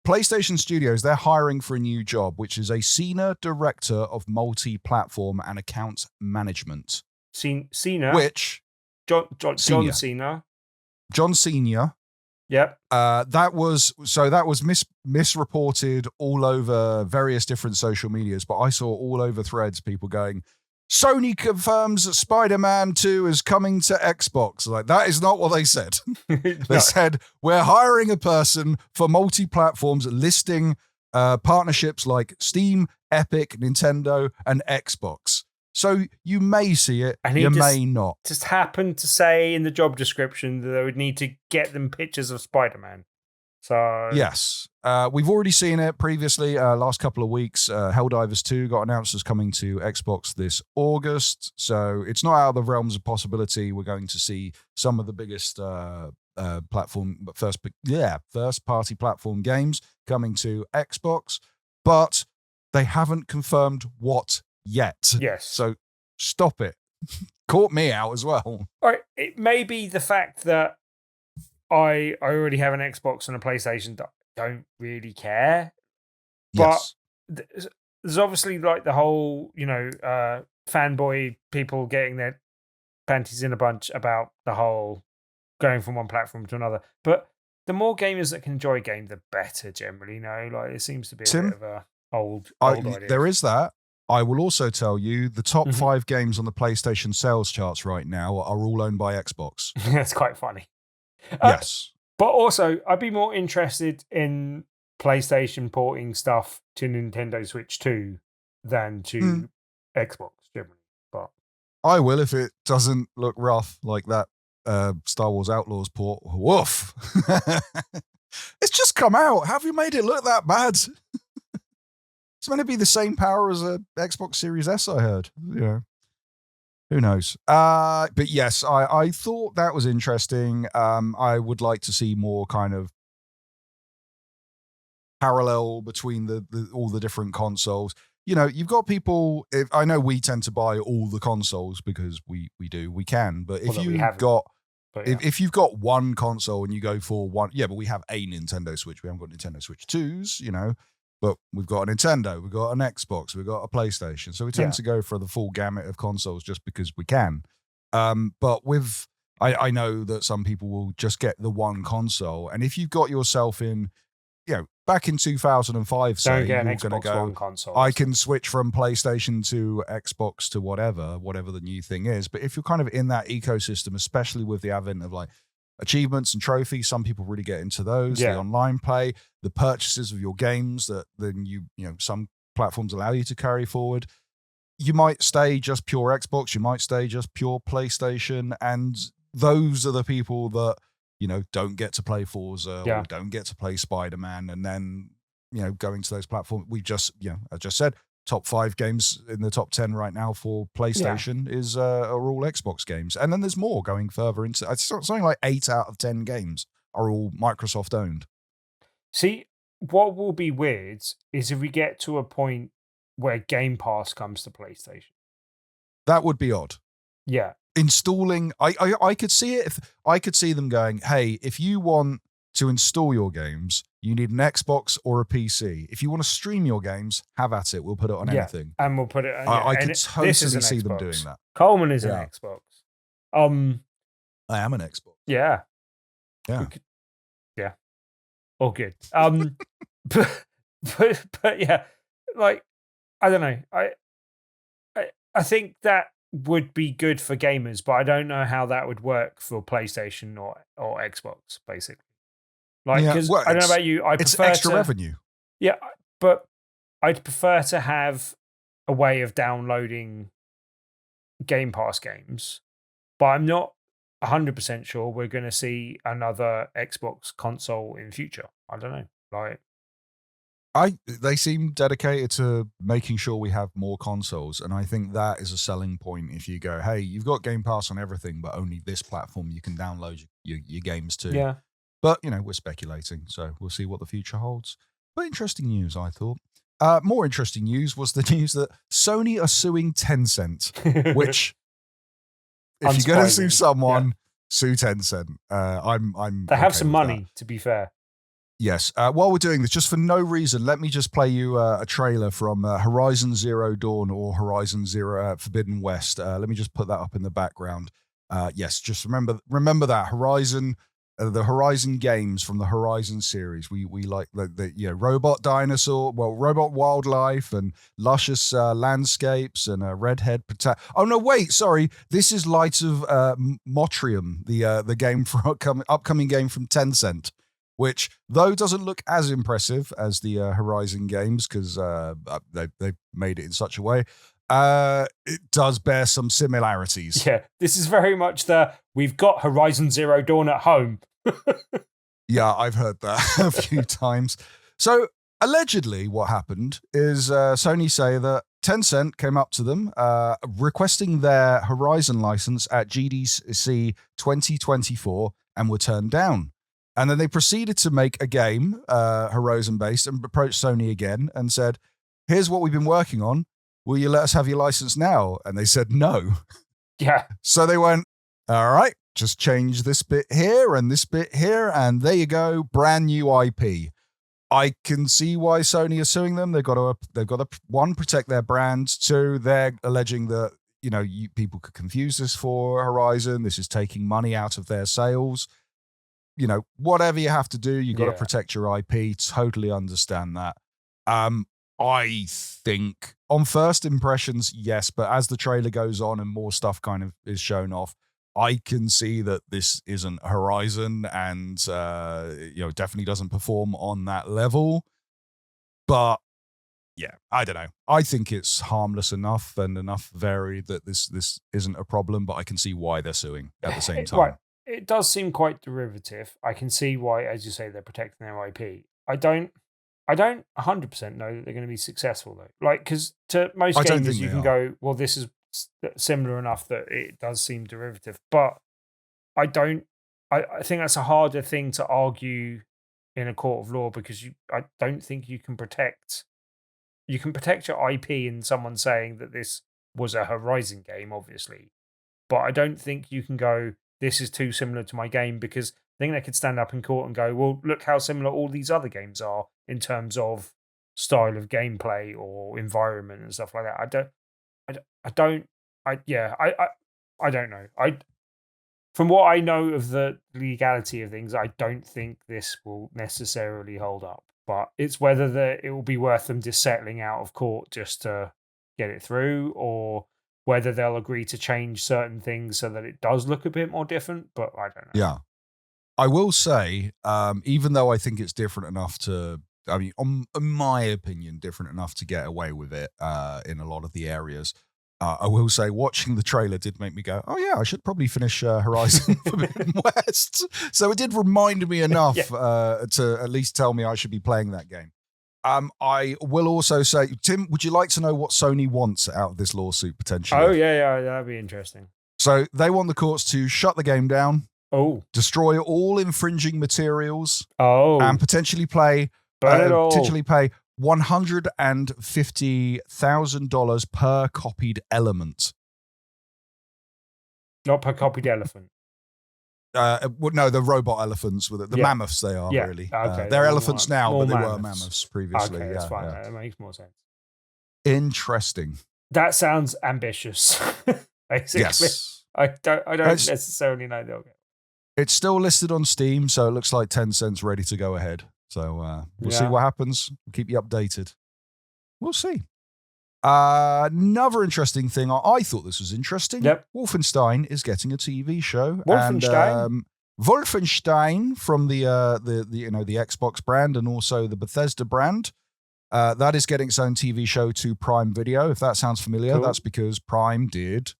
S3: PlayStation Studios, they're hiring for a new job, which is a senior director of multi-platform and account management.
S4: Cena?
S3: Which?
S4: John Cena.
S3: John Senior.
S4: Yep.
S3: That was misreported all over various different social medias, but I saw all over threads people going, Sony confirms that Spider-Man 2 is coming to Xbox. Like, that is not what they said. They said, we're hiring a person for multi-platforms, listing partnerships like Steam, Epic, Nintendo, and Xbox. So you may see it, and you may not.
S4: Just happened to say in the job description that they would need to get them pictures of Spider-Man. So
S3: yes, we've already seen it previously. Last couple of weeks, Helldivers 2 got announced as coming to Xbox this August. So it's not out of the realms of possibility. We're going to see some of the biggest first-party platform games coming to Xbox, but they haven't confirmed what yet.
S4: Yes.
S3: So stop it. Caught me out as well.
S4: All right. It may be the fact that I already have an Xbox and a PlayStation that I don't really care.
S3: Yes.
S4: But there's obviously like the whole, fanboy people getting their panties in a bunch about the whole going from one platform to another. But the more gamers that can enjoy a game, the better generally, Like it seems to be a bit of a old idea.
S3: There is that. I will also tell you the top 5 games on the PlayStation sales charts right now are all owned by Xbox.
S4: That's quite funny.
S3: Yes.
S4: But also, I'd be more interested in PlayStation porting stuff to Nintendo Switch 2 than to Xbox generally. But
S3: I will if it doesn't look rough like that Star Wars Outlaws port. Woof. It's just come out. Have you made it look that bad? It's meant to be the same power as a Xbox Series S, I heard. Who knows? But yes, I thought that was interesting. I would like to see more kind of parallel between all the different consoles. You've got people. I know we tend to buy all the consoles because we can. But if if you've got one console and you go for one, but we have a Nintendo Switch. We haven't got Nintendo Switch 2s, but we've got a Nintendo, we've got an Xbox, we've got a PlayStation. So we tend to go for the full gamut of consoles just because we can. But I know that some people will just get the one console. And if you've got yourself in, back in 2005, say, you're going to go, console, I can switch from PlayStation to Xbox to whatever the new thing is. But if you're kind of in that ecosystem, especially with the advent of like achievements and trophies, some people really get into those. The online play, the purchases of your games that then some platforms allow you to carry forward. You might stay just pure Xbox, you might stay just pure PlayStation, and those are the people that don't get to play Forza or don't get to play Spider-Man, and then going to those platforms. We just I just said top 5 games in the top 10 right now for PlayStation are all Xbox games. And then there's more going further into something like 8 out of 10 games are all Microsoft owned.
S4: See, what will be weird is if we get to a point where Game Pass comes to PlayStation.
S3: That would be odd.
S4: Yeah.
S3: Installing, I could see it. I could see them going, hey, if you want to install your games, you need an Xbox or a PC. If you want to stream your games, have at it. We'll put it on anything.
S4: And we'll put it on.
S3: I could totally see them doing that.
S4: Coleman is an Xbox.
S3: I am an Xbox.
S4: Yeah.
S3: Yeah.
S4: All good. But yeah, like, I don't know. I think that would be good for gamers, but I don't know how that would work for PlayStation or Xbox, basically. Like, because I don't know about you,
S3: it's extra revenue.
S4: Yeah, but I'd prefer to have a way of downloading Game Pass games, but I'm not 100% sure we're going to see another Xbox console in future. I don't know.
S3: They seem dedicated to making sure we have more consoles, and I think that is a selling point. If you go, hey, you've got Game Pass on everything, but only this platform you can download your games to.
S4: Yeah.
S3: But, we're speculating, so we'll see what the future holds. But interesting news, I thought. More interesting news was the news that Sony are suing Tencent, which, if you're going to sue someone, sue Tencent.
S4: They have some money, to be fair.
S3: Yes. While we're doing this, just for no reason, let me just play you a trailer from Horizon Zero Dawn or Horizon Zero Forbidden West. Let me just put that up in the background. Yes, just remember that Horizon, the Horizon games from the Horizon series. We like the robot dinosaur, robot wildlife and luscious landscapes and a redhead. Oh no, wait, sorry. This is Light of Motrium, the game from upcoming game from Tencent, which, though doesn't look as impressive as the Horizon games because they made it in such a way, it does bear some similarities.
S4: Yeah, this is very much we've got Horizon Zero Dawn at home.
S3: Yeah, I've heard that a few times. So, allegedly, what happened is Sony say that Tencent came up to them requesting their Horizon license at GDC 2024 and were turned down. And then they proceeded to make a game, Horizon-based, and approached Sony again and said, here's what we've been working on. Will you let us have your license now? And they said no.
S4: Yeah.
S3: So they went, all right, just change this bit here and this bit here, and there you go, brand new IP. I can see why Sony is suing them. They've got to one, protect their brand. Two, they're alleging that people could confuse this for Horizon. This is taking money out of their sales. Whatever you have to do, you got to protect your IP. Totally understand that. I think on first impressions, yes, but as the trailer goes on and more stuff kind of is shown off, I can see that this isn't Horizon and, definitely doesn't perform on that level. But yeah, I don't know. I think it's harmless enough and enough varied that this isn't a problem, but I can see why they're suing at the same time.
S4: Right. It does seem quite derivative. I can see why, as you say, they're protecting their IP. I don't 100% know that they're going to be successful though. Like, because to most gamers you can go, well, this is similar enough that it does seem derivative. But I think that's a harder thing to argue in a court of law because I don't think you can protect your IP in someone saying that this was a Horizon game, obviously. But I don't think you can go, this is too similar to my game, because I think they could stand up in court and go, well, look how similar all these other games are in terms of style of gameplay or environment and stuff like that. I don't know. From what I know of the legality of things, I don't think this will necessarily hold up. But it's whether it will be worth them just settling out of court just to get it through, or whether they'll agree to change certain things so that it does look a bit more different, but I don't know.
S3: Yeah. I will say, even though I think it's different enough to, in my opinion, different enough to get away with it in a lot of the areas, I will say watching the trailer did make me go, oh yeah, I should probably finish Horizon Forbidden West. So it did remind me enough to at least tell me I should be playing that game. I will also say, Tim, would you like to know what Sony wants out of this lawsuit potentially?
S4: Oh, yeah, that'd be interesting.
S3: So they want the courts to shut the game down, destroy all infringing materials, and potentially pay $150,000 per copied element.
S4: Not per copied elephant.
S3: No, the robot elephants with the mammoths. They are really.
S4: Okay,
S3: they're elephants now, but they
S4: mammoths.
S3: were mammoths previously.
S4: Okay, that's fine. That makes more sense.
S3: Interesting.
S4: That sounds ambitious. Basically,
S3: yes.
S4: I don't necessarily know they'll get.
S3: It's still listed on Steam, so it looks like Tencent's ready to go ahead. So we'll see what happens. We'll keep you updated. We'll see. Another interesting thing. I thought this was interesting.
S4: Yep.
S3: Wolfenstein is getting a TV show.
S4: Wolfenstein.
S3: And, Wolfenstein from the Xbox brand and also the Bethesda brand. That is getting its own TV show to Prime Video. If that sounds familiar, that's because Prime did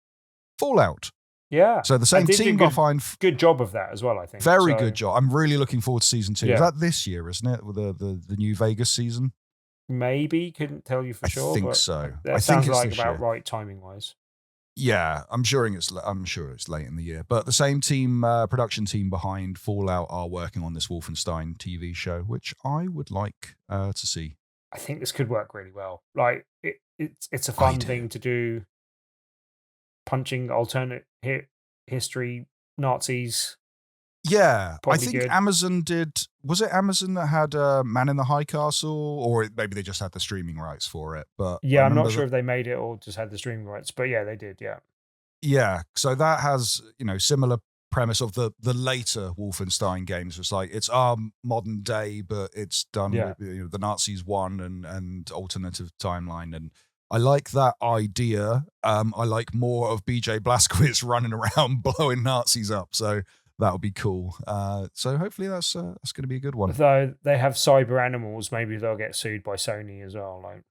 S3: Fallout.
S4: Yeah.
S3: So the same team behind.
S4: Good job of that as well, I think.
S3: Very good job. I'm really looking forward to season 2.
S4: Yeah.
S3: Is that this year, isn't it? With the new Vegas season?
S4: Maybe. Couldn't tell you for sure.
S3: I think so.
S4: That sounds like about right timing wise.
S3: Yeah, I'm sure it's late in the year. But the same team, production team behind Fallout are working on this Wolfenstein TV show, which I would like to see.
S4: I think this could work really well. Like it's a fun thing to do. Punching alternate history Nazis
S3: Yeah,
S4: Probably
S3: I think
S4: good.
S3: Amazon did. Was it Amazon that had Man in the High Castle, or maybe they just had the streaming rights for it? But I
S4: Yeah, I'm not
S3: remember
S4: sure if they made it or just had the streaming rights, but yeah, they did. Yeah.
S3: yeah, so that has similar premise of the later Wolfenstein games. It's like it's our modern day, but it's done
S4: Yeah.
S3: with the Nazis won and alternative timeline, and I like that idea. I like more of BJ Blazkowicz running around blowing Nazis up. So that would be cool. So hopefully that's going to be a good one.
S4: Though they have cyber animals, maybe they'll get sued by Sony as well. Like,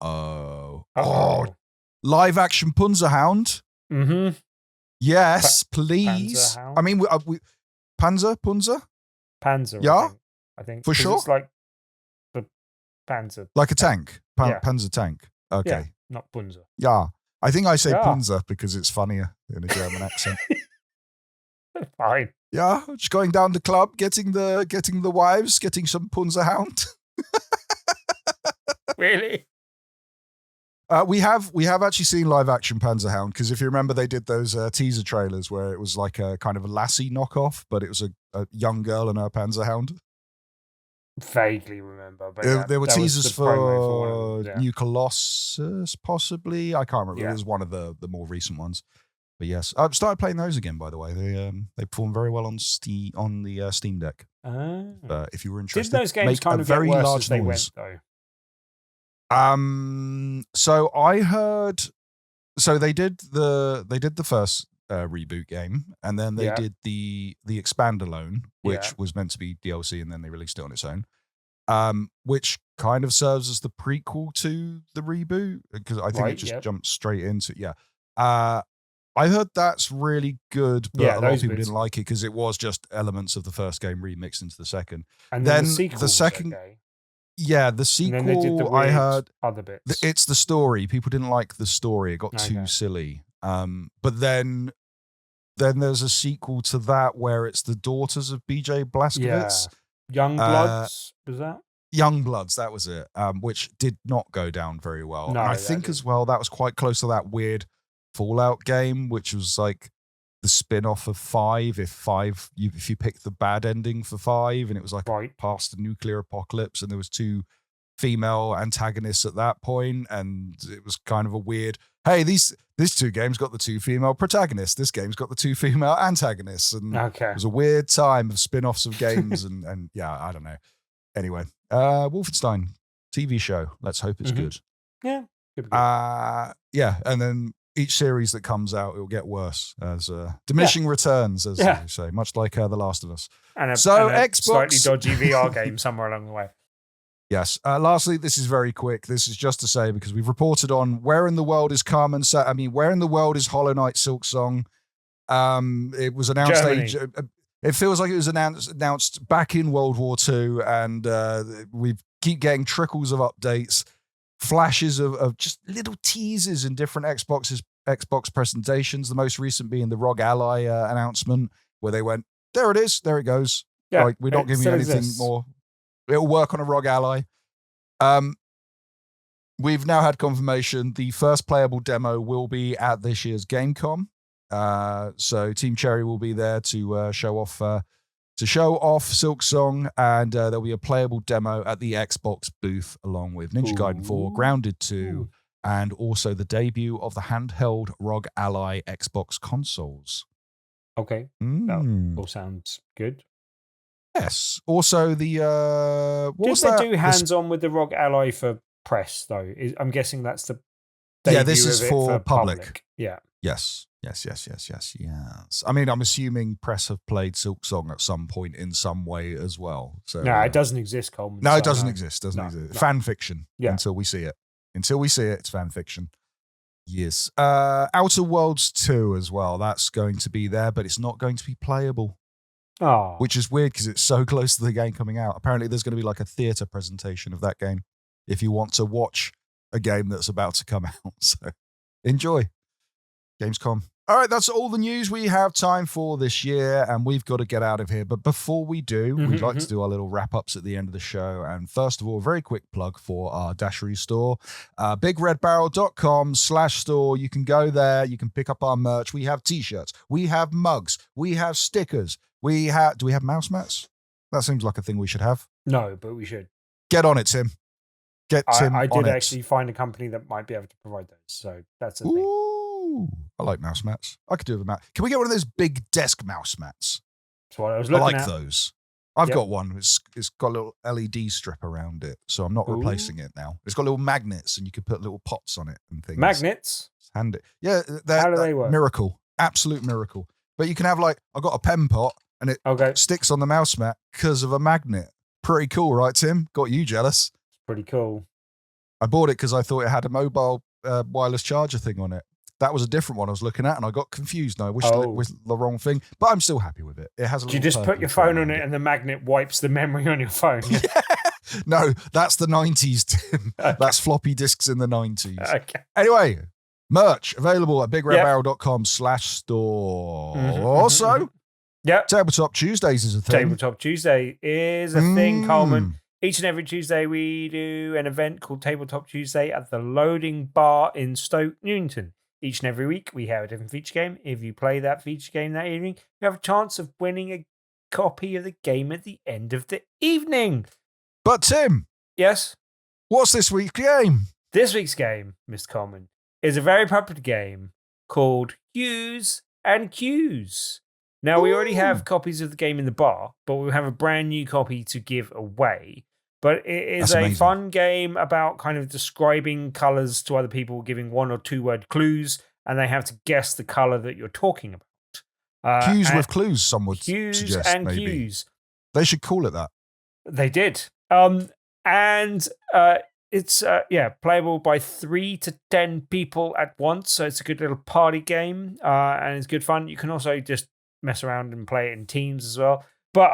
S3: oh, live action Punzerhound.
S4: Mm-hmm.
S3: Yes, please. I mean, we Panzer.
S4: Panzer.
S3: Yeah,
S4: I think
S3: for sure.
S4: It's like the Panzer,
S3: like a tank.
S4: Yeah.
S3: Panzer tank. Okay.
S4: Yeah, not Punzer.
S3: Yeah, I think I say
S4: Yeah.
S3: Punzer because it's funnier in a German accent.
S4: Fine.
S3: Yeah, just going down the club, getting the wives, getting some Punzerhound.
S4: Really?
S3: We have actually seen live action Panzerhound because if you remember, they did those teaser trailers where it was like a kind of a Lassie knockoff, but it was a young girl and her Panzerhound.
S4: Vaguely remember, but
S3: there were teasers for
S4: them,
S3: New Colossus, possibly. I can't remember.
S4: Yeah.
S3: It was one of the more recent ones. But yes, I've started playing those again. By the way, they perform very well on the Steam Deck. If you were interested,
S4: did those games kind of very get worse as they went though?
S3: So I heard. So they did the first reboot game, and then they did the Expandalone, which was meant to be DLC, and then they released it on its own. Which kind of serves as the prequel to the reboot because I think it just jumped straight into I heard that's really good, but a lot of people didn't like it because it was just elements of the first game remixed into the second.
S4: And then the second,
S3: okay. Yeah, the sequel.
S4: And then they did the
S3: I heard
S4: other bits.
S3: It's the story. People didn't like the story. It got too silly. But then there's a sequel to that where it's the daughters of BJ Blazkowicz.
S4: Yeah. Youngbloods, was that?
S3: Youngbloods, that was it. Which did not go down very well.
S4: No,
S3: and I think as well that was quite close to that weird Fallout game, which was like the spin-off of 5. If you pick the bad ending for 5, and it was like past the nuclear apocalypse, and there was 2 female antagonists at that point, and it was kind of a weird. Hey, these 2 games got the 2 female protagonists. This game's got the 2 female antagonists, and it was a weird time of spin-offs of games, and yeah, I don't know. Anyway, Wolfenstein TV show. Let's hope it's good.
S4: Yeah.
S3: Yeah, and then each series that comes out, it will get worse as diminishing returns, as you say, much like The Last of Us.
S4: And a
S3: Xbox
S4: slightly dodgy VR game somewhere along the way.
S3: Yes. Lastly, this is very quick. This is just to say because we've reported on where in the world is where in the world is Hollow Knight Silksong? It was announced. It feels like it was announced back in World War II, and we keep getting trickles of updates. Flashes of just little teasers in different Xbox presentations. The most recent being the ROG Ally announcement, where they went, "There it is, there it goes."
S4: Yeah,
S3: like we're not giving you anything more. It'll work on a ROG Ally. We've now had confirmation the first playable demo will be at this year's Gamescom. So Team Cherry will be there to show off Silksong, and there'll be a playable demo at the Xbox booth along with Ninja Gaiden 4, Grounded 2, and also the debut of the handheld ROG Ally Xbox consoles.
S4: Okay. That all sounds good.
S3: Yes. Also, the
S4: did they do hands-on with the ROG Ally for press though? I'm guessing that's the debut
S3: this is
S4: of it
S3: for public.
S4: Yeah.
S3: Yes. I mean, I'm assuming press have played Silksong at some point in some way as well. So
S4: no, it doesn't exist, Coleman.
S3: No, it doesn't exist. Doesn't exist. No. Fan fiction.
S4: Yeah.
S3: Until we see it, it's fan fiction. Yes. Outer Worlds 2 as well. That's going to be there, but it's not going to be playable.
S4: Oh.
S3: Which is weird because it's so close to the game coming out. Apparently, there's going to be like a theater presentation of that game if you want to watch a game that's about to come out. So enjoy. Gamescom. All right, that's all the news we have time for this year, and we've got to get out of here. But before we do, we'd like to do our little wrap-ups at the end of the show. And first of all, a very quick plug for our Dashery store, bigredbarrel.com/store. You can go there. You can pick up our merch. We have T-shirts. We have mugs. We have stickers. Do we have mouse mats? That seems like a thing we should have.
S4: No, but we should.
S3: Get on it, Tim.
S4: I did actually find a company that might be able to provide those. So that's the thing.
S3: Ooh, I like mouse mats. I could do with a mat. Can we get one of those big desk mouse mats?
S4: That's what I was looking at.
S3: Those. I've got one. It's got a little LED strip around it, so I'm not replacing it now. It's got little magnets, and you can put little pots on it and things.
S4: Magnets?
S3: Hand it. Yeah.
S4: How do they work?
S3: Miracle. Absolute miracle. But you can have I've got a pen pot, and it sticks on the mouse mat because of a magnet. Pretty cool, right, Tim? Got you jealous.
S4: Pretty cool.
S3: I bought it because I thought it had a mobile wireless charger thing on it. That was a different one I was looking at, and I got confused. And I wished it was the wrong thing, but I'm still happy with it. It has. Do
S4: you just put your phone on it, and the magnet wipes the memory on your phone?
S3: Yeah. No, that's the 90s, Tim. Okay. That's floppy disks in the 90s.
S4: Okay.
S3: Anyway, merch available at bigredbarrel.com/store. Also, Tabletop Tuesdays is a thing.
S4: Tabletop Tuesday is a thing, Coleman. Each and every Tuesday, we do an event called Tabletop Tuesday at the Loading Bar in Stoke, Newington. Each and every week, we have a different feature game. If you play that feature game that evening, you have a chance of winning a copy of the game at the end of the evening.
S3: But, Tim.
S4: Yes?
S3: What's this week's game?
S4: This week's game, Mr. Coleman, is a very popular game called Hues and Cues. Now, we already have copies of the game in the bar, but we have a brand new copy to give away. But it is a fun game about kind of describing colours to other people, giving 1 or 2 word clues, and they have to guess the colour that you're talking about.
S3: Cues with clues, some would
S4: Hues
S3: suggest,
S4: and
S3: maybe.
S4: Cues.
S3: They should call it that.
S4: They did. It's playable by 3 to 10 people at once, so it's a good little party game, and it's good fun. You can also just mess around and play it in teams as well. But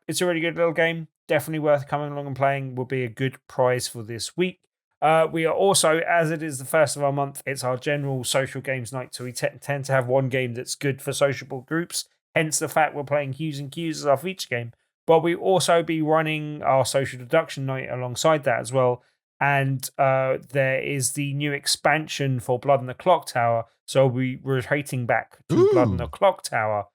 S4: it's a really good little game. Definitely worth coming along and playing. Will be a good prize for this week. We are also, as it is the first of our month, it's our general social games night. So we tend to have one game that's good for sociable groups. Hence the fact we're playing Hues and Cues as our feature game. But we also be running our social deduction night alongside that as well. And there is the new expansion for Blood on the Clock Tower. So we're rotating back to Blood on the Clock Tower,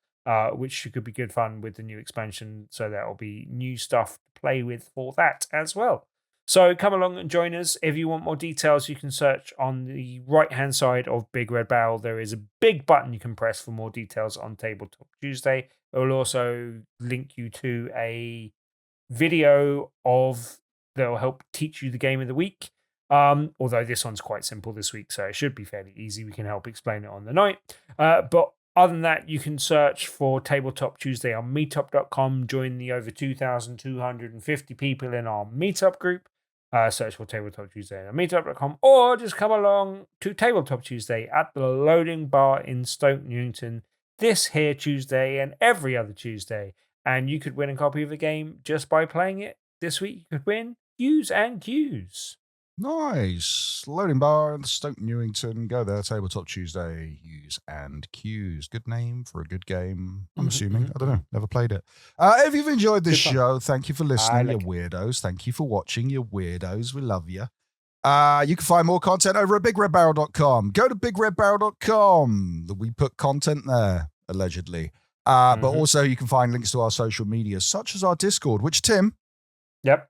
S4: which could be good fun with the new expansion. So there will be new stuff to play with for that as well. So come along and join us. If you want more details, you can search on the right-hand side of Big Red Barrel. There is a big button you can press for more details on Tabletop Tuesday. It will also link you to a video that will help teach you the game of the week. Although this one's quite simple this week, so it should be fairly easy. We can help explain it on the night. But other than that, you can search for Tabletop Tuesday on meetup.com. Join the over 2,250 people in our meetup group. Search for Tabletop Tuesday on meetup.com, or just come along to Tabletop Tuesday at the Loading Bar in Stoke Newington this here Tuesday and every other Tuesday. And you could win a copy of the game just by playing it. This week you could win Hues and Cues.
S3: Nice. Loading Bar in Stoke Newington. Go there. Tabletop Tuesday. Hues and Cues. Good name for a good game. I'm assuming. I don't know. Never played it. If you've enjoyed this show, thank you for listening, you weirdos. Thank you for watching, you weirdos. We love you. You can find more content over at bigredbarrel.com. Go to bigredbarrel.com. We put content there, allegedly. But also you can find links to our social media, such as our Discord, which, Tim...
S4: Yep.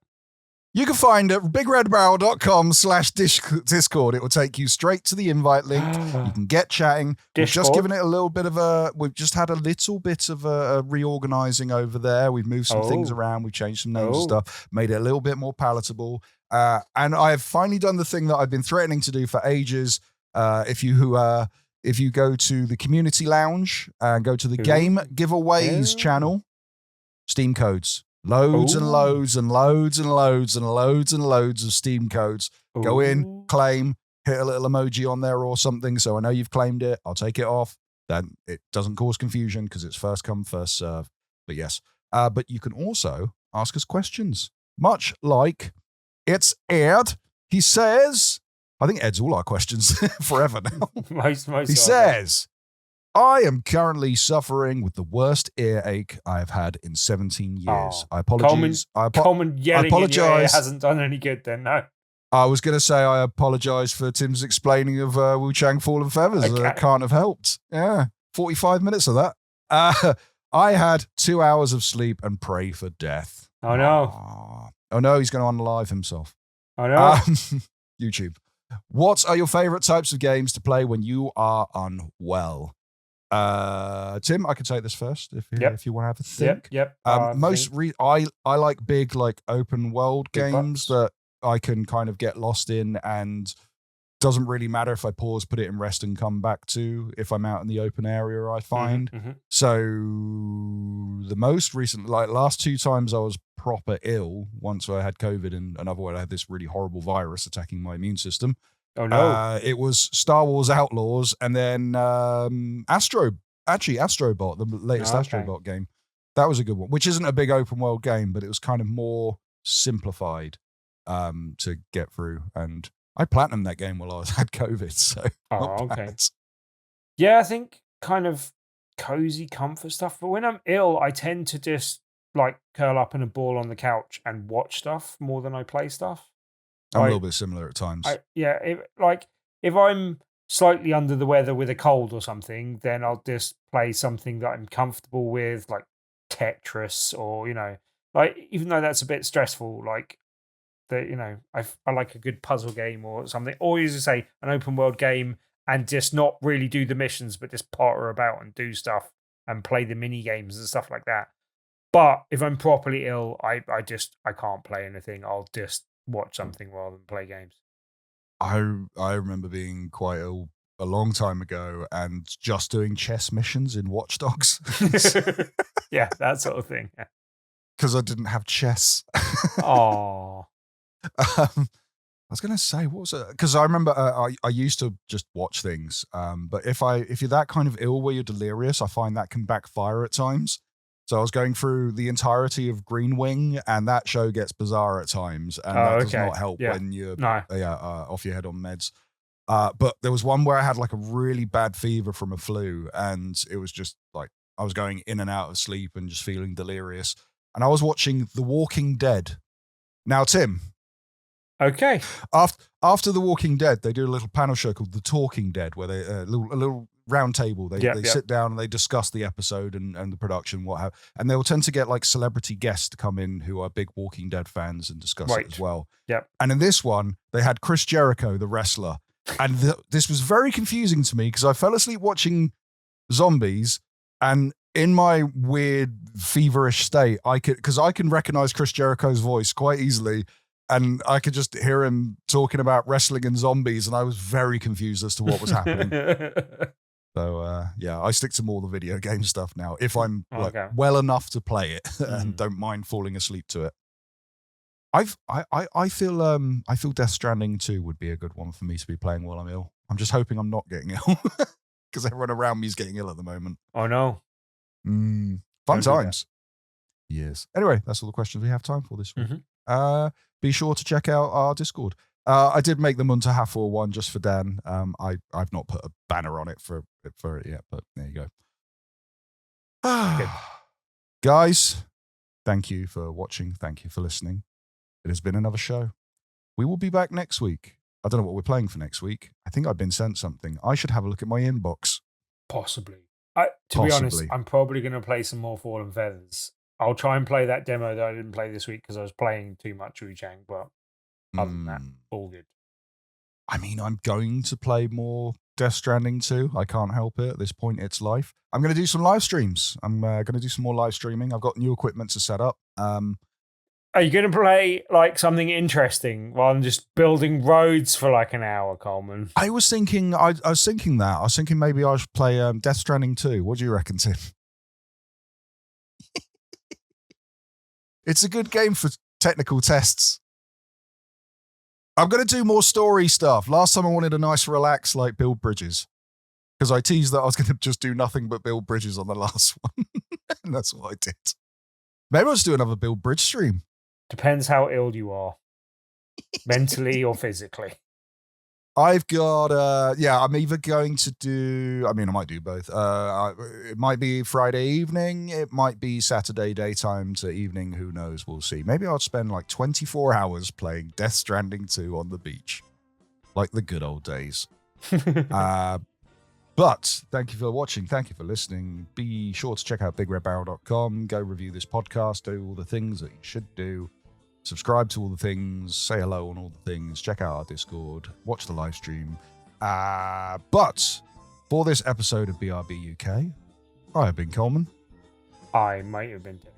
S3: You can find at bigredbarrel.com/Discord. It will take you straight to the invite link. You can get chatting. We've just given it a little bit of we've just had a little bit of a reorganizing over there. We've moved some things around. We've changed some names and stuff, made it a little bit more palatable. And I've finally done the thing that I've been threatening to do for ages. If you go to the community lounge and go to the game giveaways channel, Steam codes. Loads and loads and loads and loads and loads and loads of Steam codes. Go in, claim, hit a little emoji on there or something. So I know you've claimed it. I'll take it off. Then it doesn't cause confusion because it's first come, first serve. But yes. But you can also ask us questions. Much like it's Ed. He says, I think Ed's all our questions forever now.
S4: most
S3: he says, I am currently suffering with the worst earache I have had in 17 years. I apologize.
S4: Coleman yelling in your ear hasn't done any good then, no.
S3: I was going to say I apologize for Tim's explaining of Wuchang Fallen Feathers. Okay. Can't have helped. Yeah, 45 minutes of that. I had 2 hours of sleep and pray for death.
S4: Oh no.
S3: Oh no, he's going to unalive himself.
S4: Oh no.
S3: YouTube. What are your favorite types of games to play when you are unwell? Tim, I can take this first if you want to have a think.
S4: Yep.
S3: I like big like open world
S4: Big
S3: games
S4: bucks.
S3: that I can kind of get lost in, and doesn't really matter if I pause, put it in rest, and come back to if I'm out in the open area. I find so the most recent, like last 2 times I was proper ill. Once I had COVID, and another one I had this really horrible virus attacking my immune system.
S4: Oh no!
S3: It was Star Wars Outlaws, and then Astrobot, the latest Astrobot game. That was a good one, which isn't a big open world game, but it was kind of more simplified to get through. And I platinumed that game while I had COVID. So
S4: okay. Yeah, I think kind of cozy comfort stuff. But when I'm ill, I tend to just like curl up in a ball on the couch and watch stuff more than I play stuff.
S3: I'm a little bit similar at times.
S4: If I'm slightly under the weather with a cold or something, then I'll just play something that I'm comfortable with, like Tetris, or even though that's a bit stressful, like I like a good puzzle game or something, or as you say, an open world game, and just not really do the missions, but just potter about and do stuff and play the mini games and stuff like that. But if I'm properly ill, I can't play anything. I'll just watch something rather than play games.
S3: I remember being quite ill a long time ago and just doing chess missions in Watch Dogs.
S4: Yeah, that sort of thing.
S3: Because I didn't have chess.
S4: Oh.
S3: I was going to say, what was it? Because I remember I used to just watch things. But if you're that kind of ill where you're delirious, I find that can backfire at times. So I was going through the entirety of Green Wing, and that show gets bizarre at times, and that does not help when you're off your head on meds. But there was one where I had like a really bad fever from a flu, and it was just like I was going in and out of sleep and just feeling delirious. And I was watching The Walking Dead. Now, Tim.
S4: Okay.
S3: After The Walking Dead, they do a little panel show called The Talking Dead, where they a little round table. They sit down and they discuss the episode and the production, and they will tend to get like celebrity guests to come in who are big Walking Dead fans and discuss it as well.
S4: Yep.
S3: And in this one, they had Chris Jericho, the wrestler, and this was very confusing to me because I fell asleep watching zombies, and in my weird feverish state, I can recognize Chris Jericho's voice quite easily. And I could just hear him talking about wrestling and zombies, and I was very confused as to what was happening. So, I stick to more the video game stuff now, if I'm well enough to play it and don't mind falling asleep to it. I feel Death Stranding 2 would be a good one for me to be playing while I'm ill. I'm just hoping I'm not getting ill, because everyone around me is getting ill at the moment.
S4: Oh, no.
S3: Fun times. Yes. Anyway, that's all the questions we have time for this week. Be sure to check out our Discord. I did make the Muntahafor one just for Dan. I've not put a banner on it for it yet, but there you go. Guys, thank you for watching. Thank you for listening. It has been another show. We will be back next week. I don't know what we're playing for next week. I think I've been sent something. I should have a look at my inbox.
S4: Possibly. To be honest, I'm probably going to play some more Fallen Feathers. I'll try and play that demo that I didn't play this week because I was playing too much Wuchang, but other than that, all good.
S3: I mean, I'm going to play more Death Stranding 2. I can't help it. At this point, it's life. I'm going to do some live streams. I'm going to do some more live streaming. I've got new equipment to set up.
S4: Are you going to play like something interesting rather than just building roads for like an hour, Coleman?
S3: I was thinking that. I was thinking maybe I should play Death Stranding 2. What do you reckon, Tim? It's a good game for technical tests. I'm going to do more story stuff. Last time I wanted a nice relax, like build bridges. Because I teased that I was going to just do nothing but build bridges on the last one. And that's what I did. Maybe I'll just do another build bridge stream.
S4: Depends how ill you are. Mentally or physically.
S3: I've got, I'm either going to do, I might do both. It might be Friday evening. It might be Saturday daytime to evening. Who knows? We'll see. Maybe I'll spend like 24 hours playing Death Stranding 2 on the beach. Like the good old days. But But thank you for watching. Thank you for listening. Be sure to check out bigredbarrel.com. Go review this podcast. Do all the things that you should do. Subscribe to all the things. Say hello on all the things. Check out our Discord. Watch the live stream. But for this episode of BRB UK, I have been Coleman.
S4: I might have been Tim.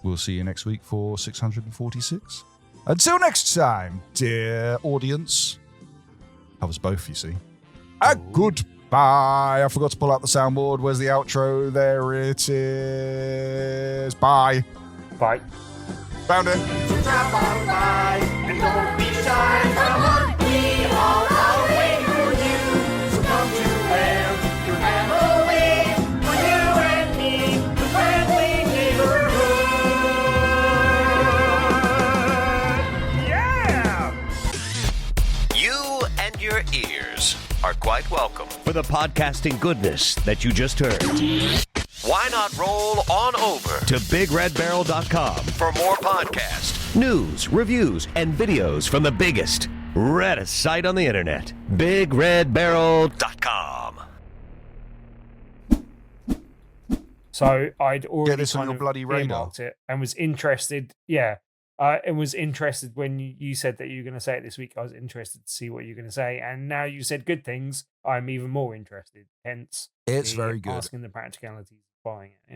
S3: We'll see you next week for 646. Until next time, dear audience. Covers both, you see. Goodbye. I forgot to pull out the soundboard. Where's the outro? There it is. Bye.
S4: Bye.
S3: Found it.
S1: Drop on by and don't be shy. Come on, we all are waiting for you. So come to your family, for you and me, the friendly neighborhood. Yeah!
S2: You and your ears are quite welcome for the podcasting goodness that you just heard. Why not roll on over to BigRedBarrel.com for more podcasts, news, reviews, and videos from the biggest, reddest site on the internet, BigRedBarrel.com.
S4: So I'd already
S3: Get this on
S4: kind
S3: your
S4: of
S3: bloody radar.
S4: earmarked it and was interested. Yeah. And was interested when you said that you were going to say it this week. I was interested to see what you're going to say. And now you said good things. I'm even more interested. Hence,
S3: It's very good.
S4: Asking the practicalities of buying it. Yeah.